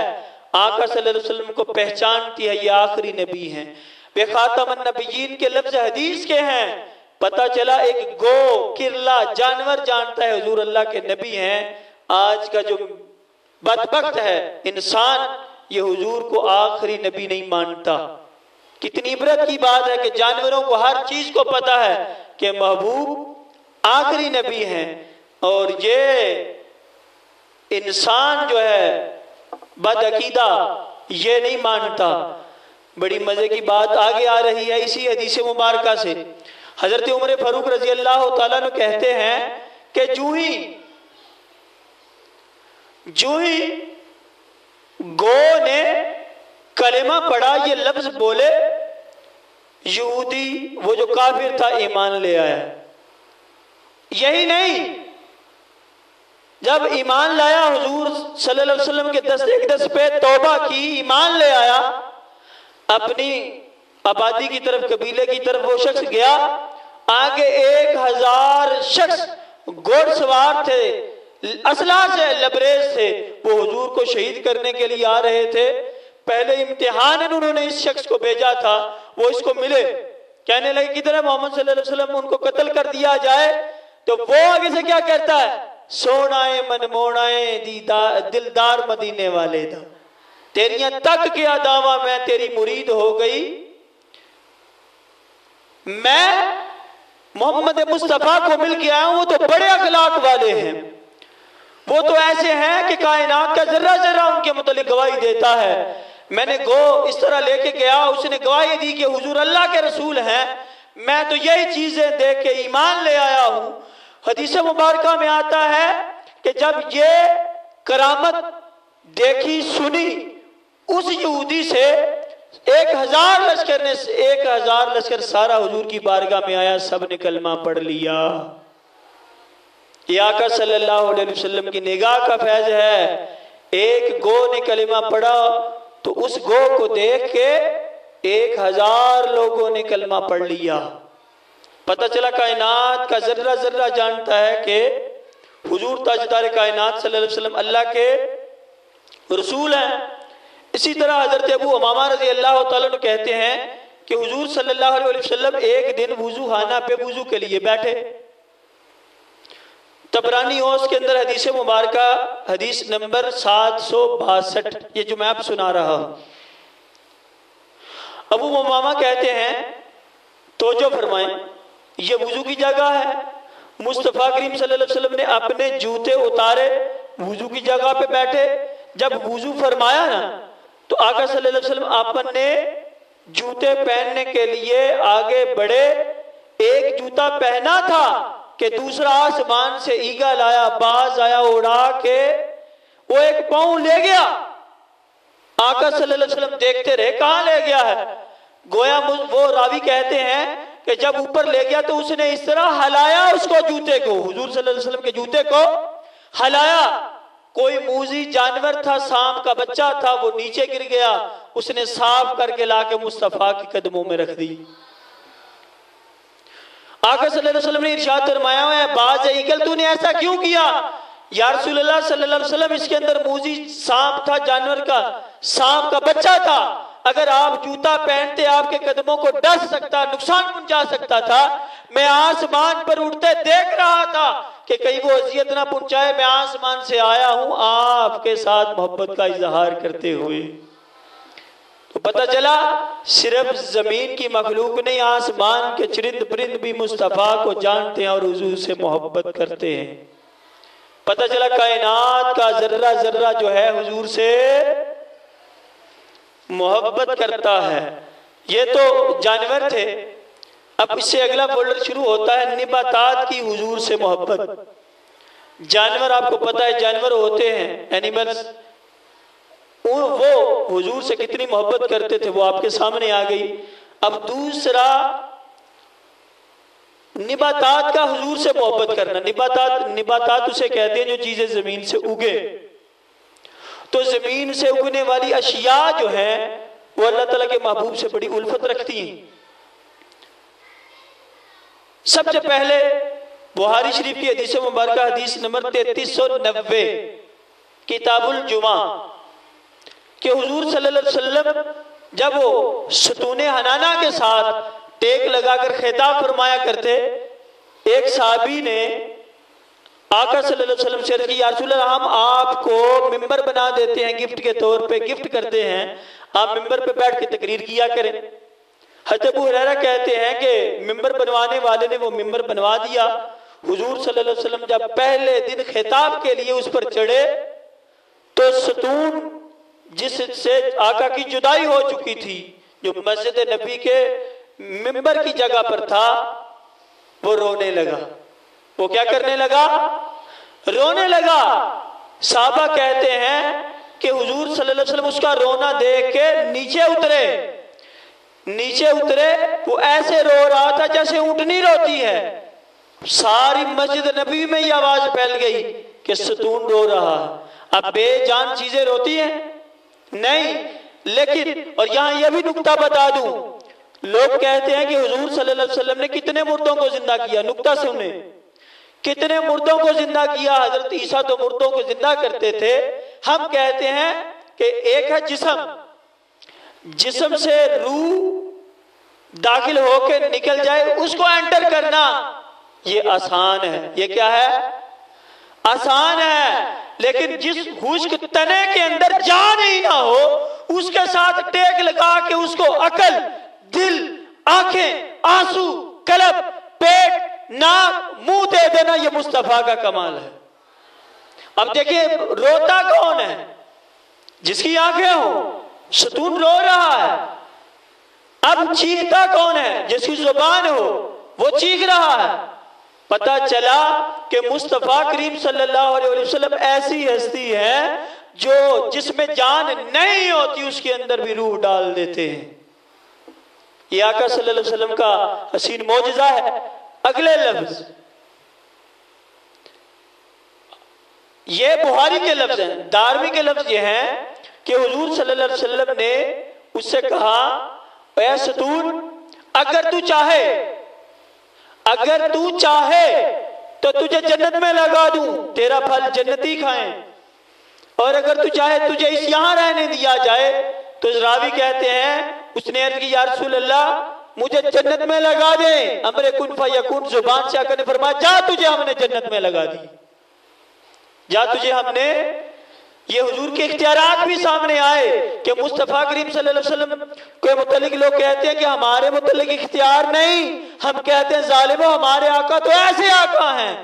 आका सल्लल्लाहु अलैहि वसल्लम को पहचानती है। ये आखिरी नबी हैं, वे खातमुन नबिय्यीन के लफ्ज हदीस के हैं। पता चला एक गो, किरला जानवर जानता है हुजूर अल्लाह के नबी हैं। आज का जो बदबख्त है इंसान, ये हुजूर को आखिरी नबी नहीं मानता। कितनी इबरत की बात है कि जानवरों को हर चीज को पता है कि महबूब आखिरी नबी हैं, और ये इंसान जो है बदअकीदा ये नहीं मानता। बड़ी मजे की बात आगे आ रही है इसी हदीस मुबारका से। हजरत उमर फारूक रजी अल्लाह तआला अन्हु कहते हैं कि जू ही गो ने कलेमा पढ़ा, ये लफ्ज बोले, यहूदी वो जो काफिर था ईमान ले आया। यही नहीं, जब ईमान लाया हुजूर सल्लल्लाहु अलैहि वसल्लम के दस पे तौबा की, ईमान ले आया, अपनी आबादी की तरफ, कबीले की तरफ वो शख्स गया। आगे 1000 शख्स घोड़सवार थे, असला से लबरेज थे, वो हुजूर को शहीद करने के लिए आ रहे थे। पहले इम्तिहान उन्होंने इस शख्स को भेजा था, वो इसको मिले, कहने लगे किधर है मोहम्मद सल्लल्लाहु अलैहि वसल्लम, उनको कत्ल कर दिया जाए। तो वो आगे से क्या कहता है? सोनाए मनमोनाए दिलदार मदीने वाले दा, तेरियां तक किया दावा, मैं तेरी मुरीद हो गई। मैं मोहम्मद मुस्तफा को मिल के आया हूं, वो तो बड़े अखलाक वाले हैं, वो तो ऐसे हैं कि कायनात का जर्रा जर्रा उनके मुतालिक गवाही देता है। मैंने गो इस तरह लेके गया, उसने गवाही दी कि हुजूर अल्लाह के रसूल हैं, मैं तो यही चीजें देख के ईमान ले आया हूं। हदीस मुबारका में आता है कि जब ये करामत देखी सुनी, उस यहूदी से 1000 लश्कर ने 1000 लश्कर सारा हुजूर की बारगाह में आया, सब ने कलमा पढ़ लिया। या आका सल्लल्लाहु अलैहि वसल्लम की निगाह का फैज है। एक गो ने कलिमा पढ़ा तो उस गो को देख के 1000 लोगों ने कलमा पढ़ लिया। पता चला कायनात का जर्रा जर्रा जानता है कि हुजूर ताजदार कायनात सल्लल्लाहु अलैहि वसल्लम अल्लाह के रसूल हैं। इसी तरह हजरत अबू उमामा रजी अल्लाह तआला अन्हु कहते हैं कि हुजूर सल्लल्लाहु अलैहि वसल्लम एक दिन वुजू खाना पे वुजू के लिए बैठे। तबरानी ओस के अंदर हदीस मुबारका हदीस नंबर 762, ये जो मैं आप सुना रहा हूं। अबू उमामा कहते हैं, तो जो फरमाएं, ये वुजू की जगह है। मुस्तफा करीम सल्लल्लाहु अलैहि वसल्लम ने अपने जूते उतारे, वुजू की जगह पे बैठे। जब वुजू फरमाया ना, तो आका सल्लल्लाहु अलैहि वसल्लम अपने जूते पहनने के लिए आगे बढ़े। एक जूता पहना था कि दूसरा आसमान से ईगल आया, बाज आया, उड़ा के वो एक पांव ले गया। आका सल्लल्लाहु अलैहि वसल्लम देखते रहे, कहां ले गया है। गोया वो रावी कहते हैं कि जब ऊपर ले गया तो उसने इस तरह हलाया उसको, जूते को, हुजूर सल्लल्लाहु अलैहि वसल्लम के जूते को हलाया। कोई मूजी जानवर था, सांप का बच्चा था, वो नीचे गिर गया, उसने साफ करके लाके मुस्तफा के कदमों में रख दी। आका सल्लल्लाहु अलैहि वसल्लम ने इरशाद फरमाया है, बाज ईगल तूने ऐसा क्यों किया? या रसूलुल्लाह सल्लल्लाहु अलैहि वसल्लम, इसके अंदर मूजी सांप था, जानवर का सांप का बच्चा था, अगर आप जूता पहनते आपके कदमों को डस सकता, नुकसान पहुंचा सकता था। मैं आसमान पर उड़ते देख रहा था कि कहीं वो अजियत ना पहुंचाए, मैं आसमान से आया हूं आपके साथ मोहब्बत का इजहार करते हुए। तो पता चला सिर्फ जमीन की मखलूक नहीं, आसमान के चरिंद परिंद भी मुस्तफा को जानते हैं और हुजूर से मोहब्बत करते हैं। पता चला कायनात का जर्रा जर्रा जो है हुजूर से मोहब्बत करता है। ये तो जानवर थे। अब इससे अगला फोल्डर शुरू होता है निबातात की हुजूर से मोहब्बत। जानवर, आपको पता है जानवर होते हैं एनिमल्स, वो हुजूर से कितनी मोहब्बत करते थे वो आपके सामने आ गई। अब दूसरा निबातात का हुजूर से मोहब्बत करना। निबातात उसे कहते हैं जो चीजें जमीन से उगे। तो जमीन से उगने वाली अशिया जो है वो अल्लाह ताला के महबूब से बड़ी उल्फत रखती हैं। सबसे पहले बुहारी शरीफ की हदीस मुबारक हदीस नंबर 3390 किताबुल जुमा कि हुजूर सल्लल्लाहु अलैहि वसल्लम जब वो सतूने हनाना के साथ टेक लगाकर खिताब फरमाया करते, एक साहबी ने आका सल्लल्लाहु अलैहि वसल्लम से अर्ज़ की, या रसूल अल्लाह, हम आपको मिंबर बना देते हैं गिफ्ट के तौर पे, गिफ्ट करते हैं, आप मिंबर पे बैठ के तकरीर किया करें। हज़रत अबू हुरैरा कहते हैं कि मिंबर बनवाने वाले ने वो मिंबर बनवा दिया। हुजूर सल्लल्लाहु अलैहि वसल्लम जब पहले दिन खिताब के लिए उस पर चढ़े तो सतून जिससे आका की जुदाई हो चुकी थी, जो मस्जिद नबी के मिंबर की जगह पर था, वो रोने लगा। वो क्या करने लगा? रोने लगा। साहबा कहते हैं कि हुजूर सल्लल्लाहु अलैहि वसल्लम उसका रोना देख के नीचे उतरे। वो ऐसे रो रहा था जैसे ऊँटनी रोती है। सारी मस्जिद नबी में ये आवाज फैल गई कि सतून रो रहा। अब बेजान चीजें रोती हैं नहीं, लेकिन और यहां यह भी नुक्ता बता दूं, लोग कहते हैं कि हुजूर सल्लल्लाहु अलैहि वसल्लम ने कितने मुर्दों को जिंदा किया। नुक्ता सुने, कितने मुर्दों को जिंदा किया। हजरत ईसा तो मुर्दों को जिंदा करते थे। हम कहते हैं कि एक है जिस्म से रूह दाखिल होकर निकल जाए, उसको एंटर करना ये आसान है। ये क्या है? आसान है। लेकिन जिस खुश्क तने के अंदर जान ही ना हो, उसके साथ टेक लगा के उसको अकल, दिल, आंखें, आंसू, कलब, पेट, नाक, मुंह दे देना, ये मुस्तफा का कमाल है। अब देखिए रोता कौन है? जिसकी आंखें हो। सतून रो रहा है। अब चीखता कौन है? जिसकी जुबान हो, वो चीख रहा है। पता चला कि मुस्तफा करीम सल्लल्लाहु अलैहि वसल्लम ऐसी हस्ती है जो जिसमें जान नहीं होती उसके अंदर भी रूह डाल देते हैं। ये आका सल्लल्लाहु अलैहि वसल्लम का हसीन मौजज़ा है। अगले लफ्ज, ये बुहारी के लफ्ज हैं। दारमी के लफ्ज ये हैं कि हुजूर सल्लल्लाहु अलैहि वसल्लम ने उससे कहा, ऐ सतून, अगर तू चाहे तो तुझे जन्नत में लगा दूं, तेरा फल जन्नती खाएं, और अगर तू चाहे तुझे इस यहां रहने दिया जाए। तो रावी कहते हैं उसने अर्ज की, या रसूल अल्लाह, मुझे जन्नत में लगा दे। अमरे कुन फयकुन, जुबान से आकर ने फरमाया, जा तुझे हमने जन्नत में लगा दी, जा तुझे हमने। ये हुजूर के इख्तियारात भी सामने आए कि मुस्तफा करीम सल्लल्लाहु अलैहि वसल्लम के मुतल्लिक लोग कहते हैं कि हमारे मुतल्लिक इख्तियार नहीं, हम कहते हैं जालिमो, हमारे आका तो ऐसे आका हैं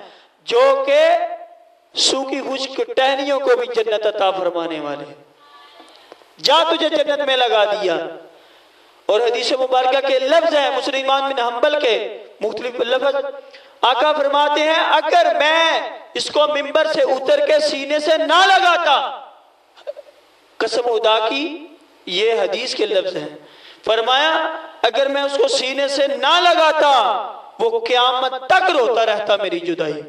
जो के सूखी खुश्क टहनियों को भी जन्नत अता फरमाने वाले। जा तुझे जन्नत में लगा दिया। और हदीस मुबारक के लफ्ज है मुस्लिम बिन हंबल के मुख्तलिफ लफ्ज। आका फरमाते हैं, अगर मैं इसको मिंबर से उतर के सीने से ना लगाता, कसम खुदा की, ये हदीस के लफ्ज हैं, फरमाया अगर मैं उसको सीने से ना लगाता वो क़यामत तक रोता रहता मेरी जुदाई,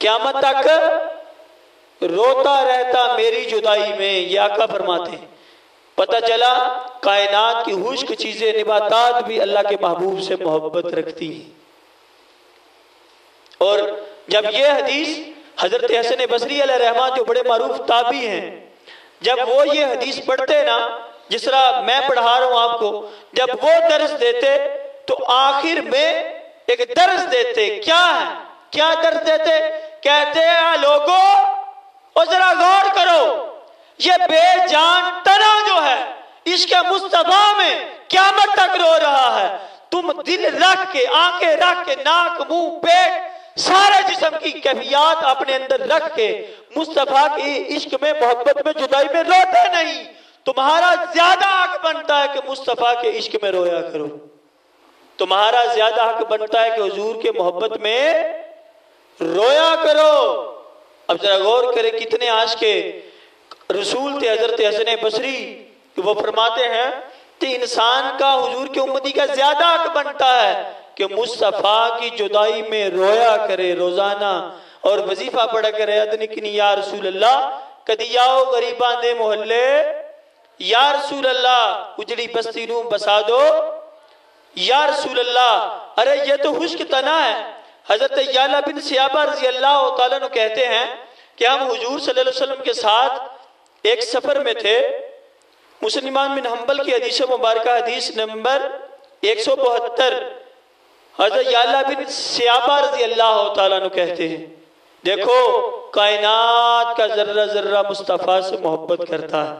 क़यामत तक रोता रहता मेरी जुदाई में, ये आका फरमाते हैं। पता चला कायनात की खुश्क चीजें निबातात भी अल्लाह के महबूब से मोहब्बत रखती हैं। और जब ये हदीस हजरत हसन बसरी अलैहिर्रहमान जो बड़े मारूफ ताबी हैं, जब वो ये हदीस पढ़ते ना, जिस तरह मैं पढ़ा रहा हूं आपको, जब वो दर्स देते तो आखिर में एक दर्स देते। क्या है, क्या दर्स देते? कहते हैं लोगों और जरा गौर करो, ये बेजान तना जो है इश्क मुस्तफा में क़यामत तक रो रहा है। तुम दिल रख के, आंखें रख के, नाक मुंह पेट सारे जिस्म की कैफियत अपने अंदर रख के मुस्तफा के इश्क में, मोहब्बत में, जुदाई में रोते नहीं। तुम्हारा ज्यादा हक बनता है कि मुस्तफा के इश्क में रोया करो। तुम्हारा ज्यादा हक बनता है कि हुजूर के मोहब्बत में रोया करो। अब जरा गौर करें कितने आज के रसूल थे हजरत हसन बसरी, वो फरमाते हैं कि इंसान का हुजूर के उम्मती का ज्यादा हक बनता है कि मुस्तफा की जुदाई में रोया करे रोजाना, और वजीफा पढ़ा करे अदनिकनी या रसूल अल्लाह, कदी आओ गरीबा दे मोहल्ले, या रसूल अल्लाह उजड़ी बस्ती नू बसा दो, या रसूल अल्लाह। अरे ये तो खुश्क तना है। हजरत याला बिन सियाबा रजी अल्लाह तआला अन्हु कहते हैं कि हम हुजूर सल्लल्लाहु अलैहि वसल्लम के साथ एक सफर में थे। मुस्लिम बिन हंबल की हदीस मुबारक हदीस नंबर 172, हजरत याला बिन सियाबा रजी अल्लाह तआला अन्हु कहते हैं, देखो कायनात का जर्रा जर्रा मुस्तफा से मोहब्बत करता है।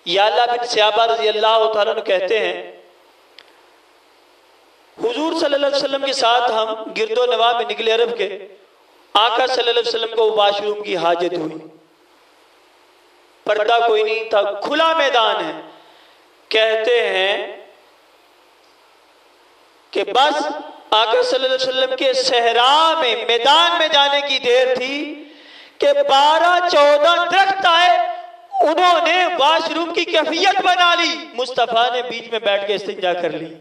याला बिन सियाबा रजी अल्लाह तआला अन्हु कहते हैं, हुजूर सल्लल्लाहु अलैहि वसल्लम के साथ हम गिरदो नवा में निकले अरब के। आका सल्लल्लाहु अलैहि वसल्लम को वॉशरूम की हाजत हुई, पर्दा कोई नहीं था, खुला मैदान है। कहते हैं कि बस आका सल्लल्लाहु अलैहि वसल्लम के सहरा में, मैदान में जाने की देर थी कि 12-14 दरख्त आए, उन्होंने वॉशरूम की कैफियत बना ली। मुस्तफा ने बीच में बैठ के इस्तिंजा कर ली।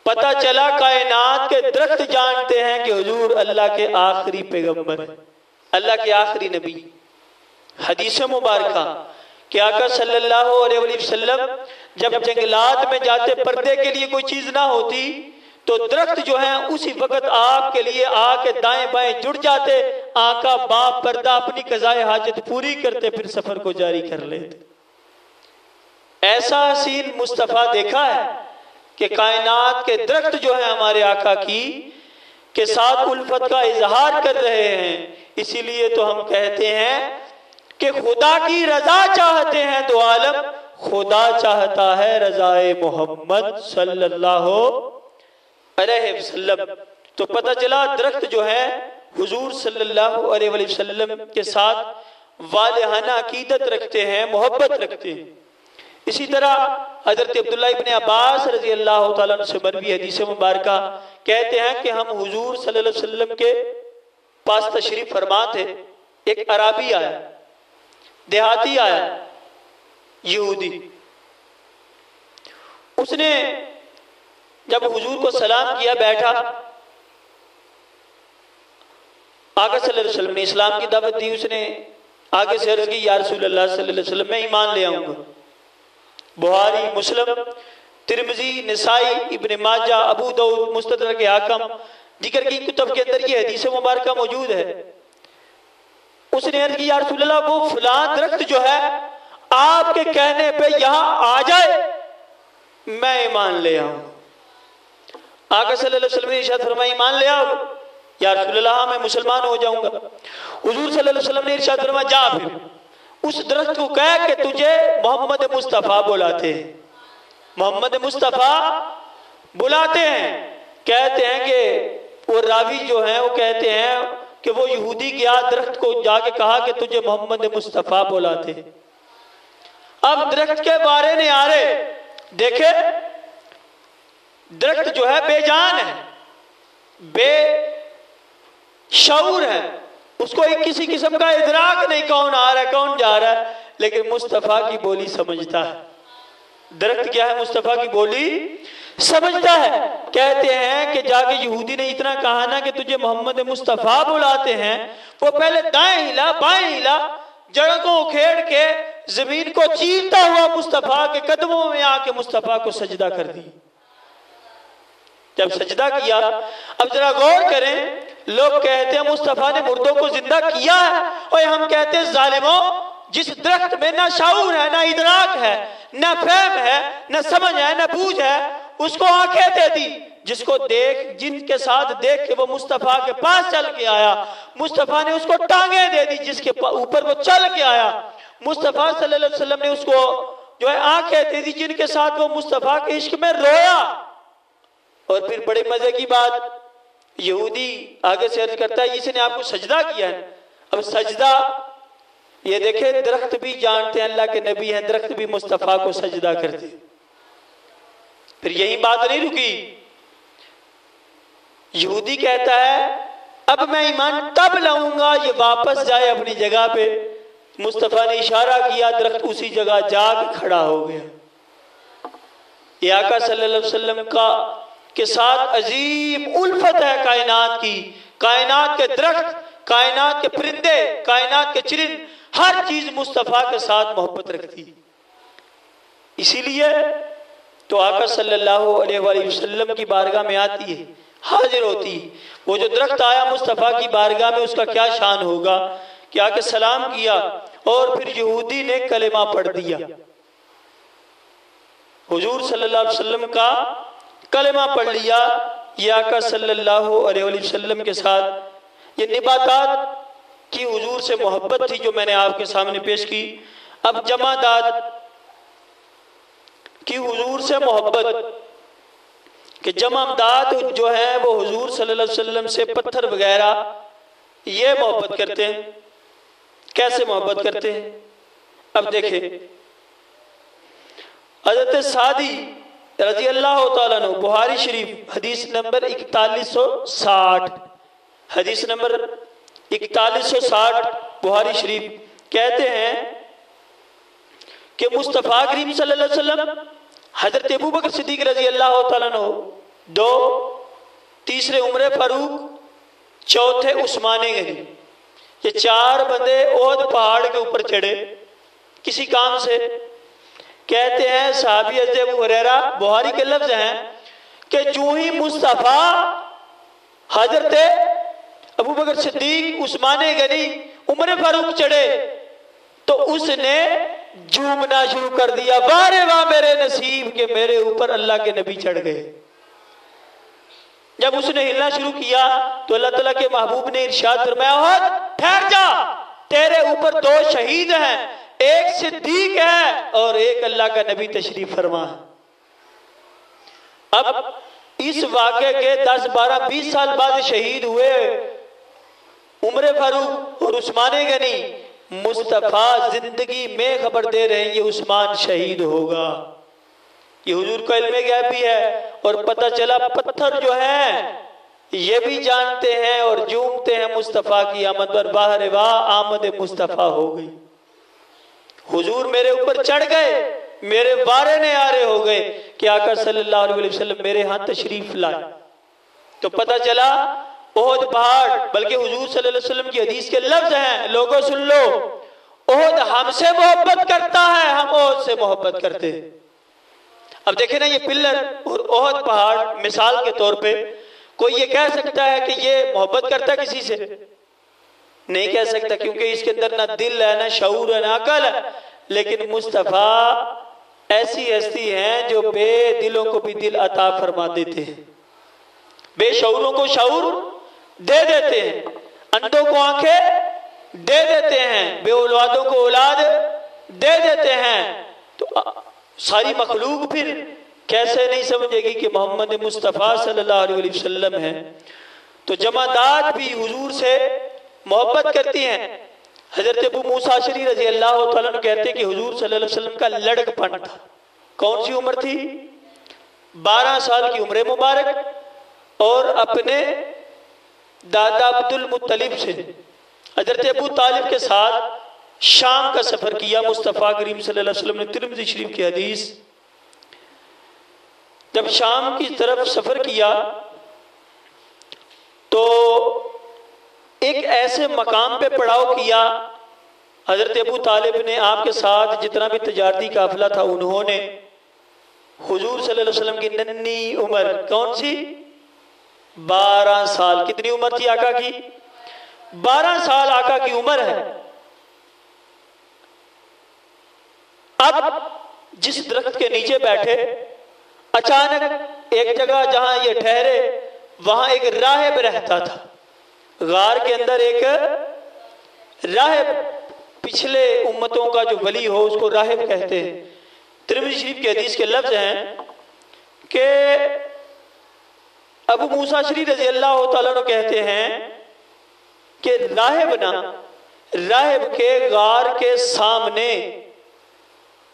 पता चला कायनात के दरख्त जानते हैं कि हुजूर अल्लाह के आखिरी पैगंबर है, अल्लाह के आखिरी नबी। हदीस मुबारका कि आका सल्लल्लाहु अलैहि वसल्लम जब जंगलात में जाते, पर्दे के लिए कोई चीज ना होती तो दरख्त जो है उसी वक्त आपके लिए आके दाएं बाएं जुड़ जाते। आका बाप पर्दा अपनी कज़ाए हाजत पूरी करते, फिर सफर को जारी कर लेते। ऐसा सीन मुस्तफा देखा है कि कायनात के दरख्त जो है हमारे आका की के साथ उल्फत का इजहार कर रहे हैं। इसीलिए तो हम कहते हैं कि खुदा की रजा चाहते हैं तो आलम, खुदा चाहता है रजाए मोहम्मद सल्लल्लाहु अलैहि वसल्लम। तो पता चला दरख्त जो है हुजूर सल्लल्लाहु अलैहि वसल्लम के साथ वालिहाना अकीदत रखते हैं, मोहब्बत रखते हैं। इसी तरह हजरत अब्दुल्लाह इब्ने अब्बास रजी अल्लाह तआला अन्हु से मरवी हदीस मुबारका कहते हैं कि हम हुजूर सल्लल्लाहु अलैहि वसल्लम के पास तशरीफ फरमा थे। एक अराबी आया, देहाती आया, यहूदी। उसने जब हुजूर को सलाम किया, बैठा, आका सल्लल्लाहु अलैहि वसल्लम ने इस्लाम की दावत दी। उसने आगे से अर्ज की, या रसूल अल्लाह सल्लल्लाहु अलैहि वसल्लम मैं ईमान ले आऊंगा। बुखारी, मुस्लिम, तिरमिजी, निसाई, इब्ने माजा, अबू दाऊद, मुस्तदरक हाकिम जिक्र की कुतुब के अंदर ये हदीस मुबारक मौजूद है। उसने अर्ज की, या रसूल अल्लाह वो फलां दरख्त जो है आपके कहने पे यहाँ आ जाए, मैं ईमान ले आऊं। आका सल्लल्लाहु अलैहि वसल्लम ने इरशाद फरमाया, ईमान ले आओ? या रसूल अल्लाह मैं मुसलमान हो जाऊंगा। हुजूर सल्लल्लाहु अलैहि वसल्लम ने इरशाद फरमाया, जा फिर उस दरख्त को कह कि तुझे मोहम्मद मुस्तफ़ा बुलाते हैं, मोहम्मद मुस्तफ़ा बुलाते हैं। कहते हैं कि वो रावी जो है वो कहते हैं कि वो यहूदी गया दरख्त को जाके कहा कि तुझे मोहम्मद मुस्तफ़ा बुलाते हैं। अब दरख्त के बारे में आ रहे, देखे दरख्त जो है बेजान है, बेशऊर है, उसको किसी किस्म का इदराक नहीं कौन आ रहा है कौन जा रहा है, लेकिन मुस्तफ़ा की बोली समझता है। दरख्त क्या है? मुस्तफ़ा की बोली समझता है। कहते हैं कि जाके यहूदी ने इतना कहा ना कि तुझे मोहम्मद मुस्तफ़ा बुलाते हैं, वो पहले दाएं हिला बाएं हिला, जड़ को उखेड़ के जमीन को चीरता हुआ मुस्तफ़ा के कदमों में आके मुस्तफ़ा को सजदा कर दी। जब सजदा किया, अब जरा गौर करें, लोग कहते हैं मुस्तफ़ा ने मुर्दों को जिंदा किया है, और हम कहते हैं जालिमों, जिस दरख्त में ना शाऊर है, ना इदराक है, ना फहम है, ना समझ है, ना बूझ है, उसको आंखें दे दी। जिसको देख, जिनके साथ देख के वो मुस्तफ़ा के पास चल के आया, मुस्तफ़ा ने उसको टांगे दे दी। जिसके ऊपर वो चल के आया, मुस्तफ़ा सल्लल्लाहु अलैहि वसल्लम ने उसको जो है आंखें दे दी, जिनके साथ वो मुस्तफ़ा के इश्क में रोया। और फिर बड़े मजे की बात, यहूदी आगे से अर्ज करता है इसने आपको सजदा किया है। अब सजदा, ये देखे, दरख्त भी जानते हैं अल्लाह के नबी हैं, दरख्त भी मुस्तफ़ा को सजदा करते। फिर यही बात नहीं रुकी, यहूदी कहता है अब मैं ईमान तब लाऊंगा ये वापस जाए अपनी जगह पे। मुस्तफ़ा ने इशारा किया, दरख्त उसी जगह जाके खड़ा हो गया। ये आका सल्लल्लाहु अलैहि वसल्लम का के साथ अजीम उल्फत है कायनात की। कायनात के दरख्त, कायनात के परिंदे, कायनात के चिरिंद, हर चीज मुस्तफ़ा के साथ मोहब्बत रखती। इसीलिए तो आका सल्लल्लाहु अलैहि वसल्लम की बारगाह में आती है, हाजिर होती। वो जो दरख्त आया मुस्तफ़ा की बारगाह में, उसका क्या शान होगा कि आके सलाम किया और फिर यहूदी ने कलेमा पढ़ दिया। हुजूर सल्लल्लाहु अलैहि वसल्लम का कलेमा पढ़ लिया। ये आका सल्लल्लाहु अलैहि वसल्लम के साथ ये निबातात की हुजूर से मोहब्बत थी जो मैंने आपके सामने पेश की। अब जमादात की हुजूर से मोहब्बत कि जमादात जो है वो हुजूर सल्लल्लाहु अलैहि वसल्लम से पत्थर वगैरह ये मोहब्बत करते हैं। कैसे मोहब्बत करते हैं? अब देखें, हज़रत सादी रजी अल्लाह तआला अन्हु, बुखारी शरीफ हदीस नंबर 4160, हदीस नंबर 4160 बुखारी शरीफ, कहते हैं कि मुस्तफ़ा करीम सल्लल्लाहु अलैहि वसल्लम, हजरत अबू बकर सिद्दीक रजी अल्लाह तआला अन्हु 2, तीसरे उमर फारूक, चौथे उस्माने गनी, ये 4 बंदे ओहद पहाड़ के ऊपर चढ़े किसी काम से। कहते हैं साहबी अबू हुरैरा, बुखारी के लफ्ज हैं कि जो ही मुस्तफ़ा हजरत अबू बकर सिद्दीक, उस्माने गनी, उमर फारूक चढ़े तो उसने झूमना शुरू कर दिया, वारे वाह मेरे नसीब के मेरे ऊपर अल्लाह के नबी चढ़ गए। जब उसने हिलना शुरू किया तो अल्लाह ताला के महबूब ने इरशाद फरमाया, ठहर जा, तेरे ऊपर 2 शहीद हैं, एक सिद्दीक है और एक अल्लाह का नबी तशरीफ फरमा है। अब इस वाक़े के 10, 12, 20 साल बाद शहीद हुए उमर फारूक और उस्माने गनी। मुस्तफ़ा जिंदगी में खबर दे रहे हैं ये उस्मान शहीद होगा। ये हुजूर का इल्मे गैब भी है। और पता चला पत्थर जो है ये भी जानते हैं और झूमते हैं मुस्तफ़ा की आमद पर। बाहर वाह, आमद मुस्तफ़ा हो गई। हुजूर मेरे ऊपर चढ़ गए, मेरे बारे ने आरे हो गए कि आका सल्लल्लाहु अलैहि वसल्लम मेरे हाथ तशरीफ लाए। तो पता चला ओहद पहाड़, बल्कि हुजूर सल्लल्लाहु अलैहि वसल्लम की हदीस के लफ्ज हैं, लोगों सुन लो, ओहद हमसे मोहब्बत करता है, हम ओहद से मोहब्बत करते हैं। अब देखें ना, ये पिल्लर और ओहद पहाड़ मिसाल के तौर पे, कोई ये कह सकता है कि ये मोहब्बत करता है किसी से? नहीं कह सकता, क्योंकि इसके अंदर ना दिल है, ना शऊर है, ना अकल है। लेकिन मुस्तफ़ा ऐसी हस्ती हैं जो बेदिलों को भी दिल अता फरमा देते हैं, बेशऊरों को शऊर दे देते हैं, अंधों को आंखें दे देते हैं, बेऔलादों को औलाद दे देते हैं। तो सारी मखलूक फिर कैसे नहीं समझेगी कि मोहम्मद मुस्तफ़ा सल्लल्लाहु अलैहि वसल्लम है। तो जमादात भी हुजूर से मोहब्बत करती हैं। हजरत अबू मूसा अशरी रजी अल्लाह तआला अन्हु कहते हैं कि हुजूर सल्लल्लाहु अलैहि वसल्लम का लड़कपन था। कौन सी उम्र थी? 12 साल की उम्र मुबारक। और अपने दादा अब्दुल मुत्तलिब से हजरत अबू तालिब के साथ शाम का सफर किया। मुस्तफ़ा करीम सल्लल्लाहु अलैहि वसल्लम ने तिरमिज़ी शरीफ की हदीस जब शाम की तरफ सफ़र किया तो एक ऐसे मकाम पे पड़ाव किया। हज़रत अबू तालिब ने आपके साथ जितना भी तजारती काफिला था उन्होंने हुजूर सल्लल्लाहु अलैहि वसल्लम की नन्ही उम्र, कौन सी, 12 साल, कितनी उम्र थी आका की, 12 साल आका की उम्र है। अब जिस दरख्त के नीचे बैठे, अचानक एक जगह जहां ये ठहरे वहां एक राहिब रहता था। गार के अंदर एक राहिब, पिछले उम्मतों का जो वली हो उसको राहिब कहते हैं। तिरमिज़ी शरीफ के हदीस के लफ्ज हैं कि अबू मूसा शरीफ रज़ी अल्लाह तआला अन्हु कहते हैं कि राहिब के गार के सामने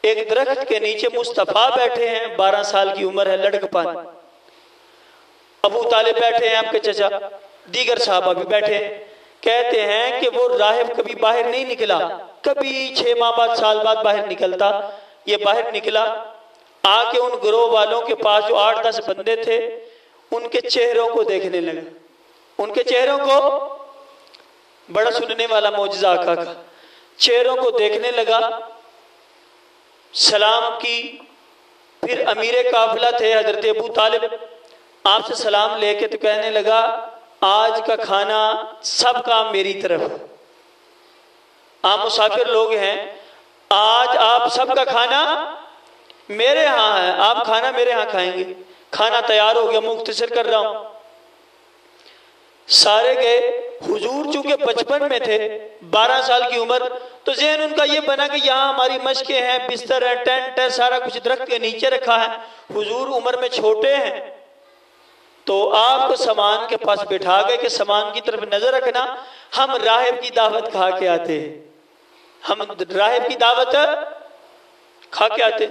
एक दरख्त के नीचे मुस्तफ़ा बैठे हैं, 12 साल की उम्र है, लड़कपन। अबू तालिब बैठे हैं, आपके चचा, दीगर साहबा भी बैठे। कहते हैं कि वो राहिब कभी बाहर नहीं निकला, कभी 6 माह बाद, साल बाद बाहर निकलता। ये बाहर निकला, आके उन गिरोह वालों के पास जो 8-10 बंदे थे उनके चेहरों को देखने लगा। उनके चेहरों को, बड़ा सुनने वाला मौजज़ा आका का, चेहरों को देखने लगा, सलाम की। फिर अमीर काफिला थे हजरत अबू तालिब, आपसे सलाम लेके तो कहने लगा, आज का खाना सब काम मेरी तरफ है, आप मुसाफिर लोग हैं, आज आप सबका खाना मेरे यहाँ है, आप खाना मेरे यहाँ खाएंगे। खाना तैयार हो गया, मुख्तसर कर रहा हूं। सारे गए। हुजूर चूंकि बचपन में थे, 12 साल की उम्र, तो ज़हन उनका ये बना कि यहाँ हमारी मशकें हैं, बिस्तर है, टेंट है, सारा कुछ दरख्त के नीचे रखा है। हुजूर उम्र में छोटे हैं, तो आपको सामान के पास बिठा गए कि सामान की तरफ नजर रखना, हम राहिब की दावत खा के आते हैं, हम राहिब की दावत खा के आते।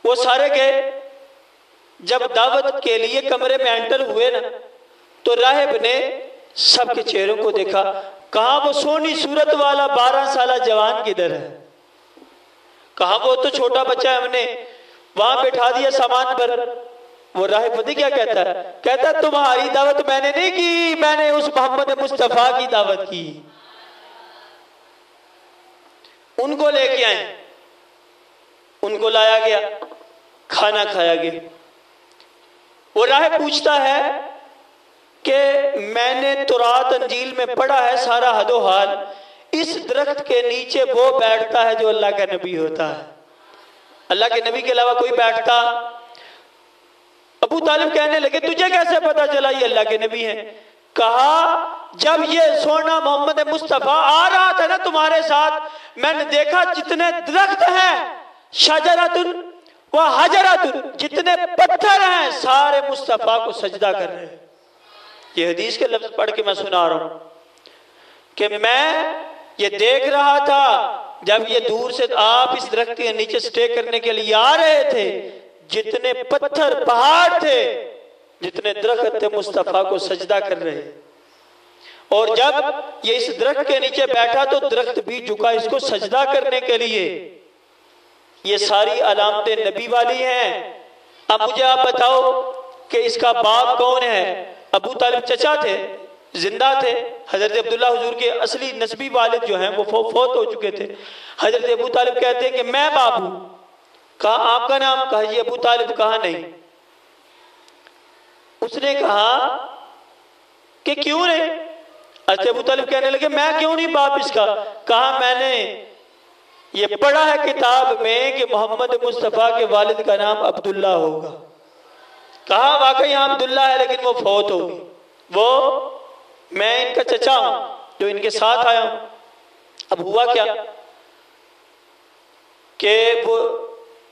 वो सारे गए। जब दावत के लिए कमरे में एंटर हुए ना, तो राहिब ने सबके चेहरों को देखा। कहा वो सोनी सूरत वाला 12 साल जवान किधर है? कहा वो तो छोटा बच्चा है, हमने वहां बैठा दिया सामान पर। वो राहिब पता क्या कहता है? कहता है तुम्हारी दावत मैंने नहीं की, मैंने उस मोहम्मद मुस्तफा की दावत की। उनको लेके आए, उनको लाया गया, खाना खाया गया। वो राहिब पूछता है कि मैंने तौरात अंजील में पढ़ा है सारा हदो हाल, इस दरख्त के नीचे वो बैठता है जो अल्लाह का नबी होता है, अल्लाह के नबी के अलावा कोई बैठता? अबू तालिब कहने लगे तुझे कैसे पता चला ये अल्लाह के नबी हैं? कहा जब ये सोना मोहम्मद मुस्तफा आ रहा था ना तुम्हारे साथ, मैंने देखा जितने दरख्त हैं, शजरतुन व हजरतुन, जितने पत्थर हैं सारे मुस्तफा को सजदा कर रहे हैं। ये हदीस के लफ्ज पढ़ के मैं सुना रहा हूं कि मैं ये देख रहा था जब ये दूर से आप इस दरख्त के नीचे स्टे करने के लिए आ रहे थे, जितने पत्थर पहाड़ थे, जितने दरख्त थे मुस्तफा को सजदा कर रहे। और जब ये इस दरख्त के नीचे बैठा तो दरख्त भी झुका इसको सजदा करने के लिए। ये सारी अलामतें नबी वाली हैं। अब मुझे आप बताओ कि इसका बाप कौन है? अबू तालिब चचा थे, जिंदा थे। हजरत अब्दुल्ला हुजूर के असली नस्बी वालिद जो हैं वो फौत हो चुके थे। हजरत अबू तालिब कहते हैं कि मैं बाप हूं। कहा आपका नाम? कहा जी अबू तालिब। कहा नहीं। उसने कहा कि क्यों नहीं? अच्छा अबू तालिब कहने लगे मैं क्यों नहीं बाप इसका? कहा मैंने ये पढ़ा है किताब में कि मोहम्मद मुस्तफा के वालिद का नाम अब्दुल्ला होगा। कहा वाकई यहाँ अब्दुल्ला है, लेकिन वो फौत हो गई। वो मैं इनका चचा हूं जो इनके साथ आया हूं। अब हुआ क्या कि वो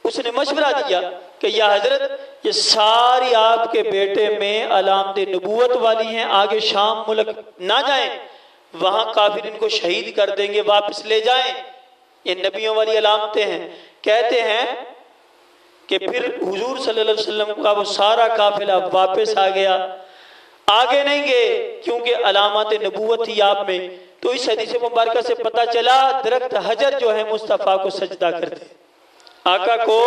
उसने मशवरा दिया कि या हजरत ये सारी आपके बेटे में अलामतें नबूवत वाली हैं, आगे शाम मुल्क ना जाएं, वहां काफिर इनको शहीद कर देंगे, वापस ले जाएं, ये नबियों वाली अलामतें हैं। कहते हैं कि फिर हुजूर सल्लल्लाहु अलैहि वसल्लम का वो सारा काफिला वापस आ गया। आगे नहीं गए क्योंकि अलामत नबूवत थी आप में। तो इस हदीस मुबारक से पता चला दरख्त हजर जो है मुस्तफ़ा को सजदा करते, आका को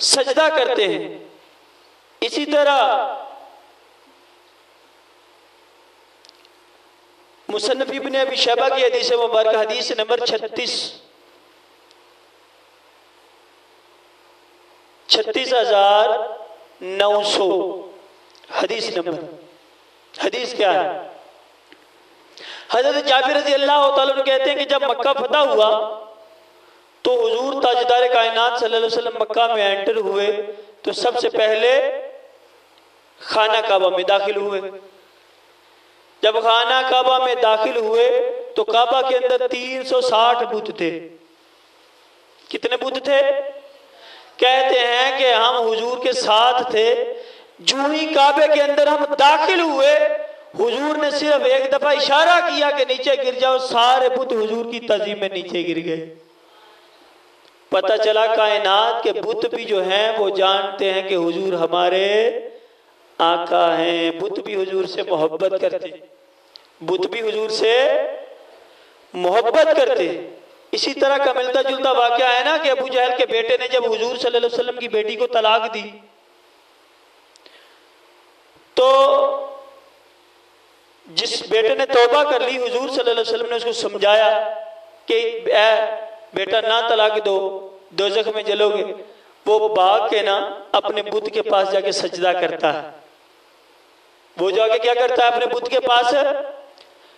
सजदा करते हैं। इसी तरह मुसन्नफ इब्न अबी शैबा की हदीस मुबारक हदीस नंबर 36,900 हदीस नंबर। हदीस क्या है? हजरत जाबिर रज़ी अल्लाह तआला अन्हु कहते हैं कि जब मक्का फतह हुआ तो हुजूर ताजदार कायनात सल्लल्लाहु अलैहि वसल्लम मक्का में एंटर हुए तो सबसे पहले खाना काबा में दाखिल हुए। जब खाना काबा में दाखिल हुए तो काबा के अंदर 360 बुत थे। कितने बुत थे? कहते हैं कि हम हुजूर के साथ थे। जो ही काबे के अंदर हम दाखिल हुए, हुजूर ने सिर्फ एक दफा इशारा किया कि नीचे गिर जाओ, सारे बुत हुजूर की तज़ीम में नीचे गिर गए। पता चला कायनात के बुत भी जो हैं वो जानते हैं कि हुजूर हमारे आका हैं। बुत भी हुजूर से मोहब्बत करते, बुत भी हुजूर से मोहब्बत करते। इसी तरह का मिलता जुलता वाकया है ना कि अबू जहल के बेटे ने जब हुजूर सल्लल्लाहु अलैहि वसल्लम की बेटी को तलाक दी तो जिस बेटे ने तौबा कर ली, हुजूर सल्लल्लाहु अलैहि वसल्लम ने उसको समझाया कि बेटा ना तलाक दो, दोज़ख में जलोगे। वो भाग के ना अपने बुत के पास जाके सजदा करता है। वो जाके क्या करता है? अपने बुत के पास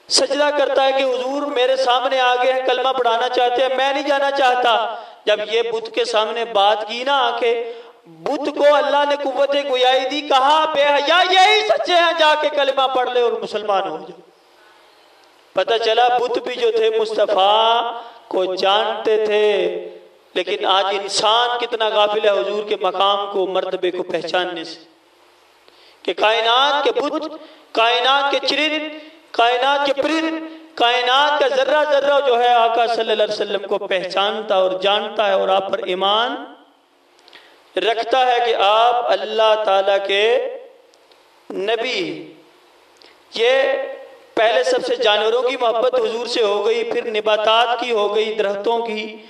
सजदा करता है कि हुजूर मेरे सामने आ गए हैं, कलमा पढ़ाना चाहते हैं, मैं नहीं जाना चाहता। जब ये बुत के सामने बात की ना आके, बुत को अल्लाह ने कुव्वत गोयाई दी, कहा बेहया यही सच्चे हैं, जाके कलमा पढ़ ले और मुसलमान हो जाओ। पता चला बुत भी जो थे मुस्तफ़ा को जानते थे। लेकिन आज इंसान कितना गाफिल है हुजूर के मकाम को, मर्तबे को पहचानने से कि कायनात के बुत, कायनात के चिरिंद, कायनात के परिंद, कायनात का जर्रा जर्रा जो है आका सल्लल्लाहु अलैहि वसल्लम को पहचानता और जानता है और आप पर ईमान रखता है कि आप अल्लाह ताला के नबी। ये पहले सबसे जानवरों की मोहब्बत हुजूर से हो गई, फिर निबातात की हो गई, दरख्तों की,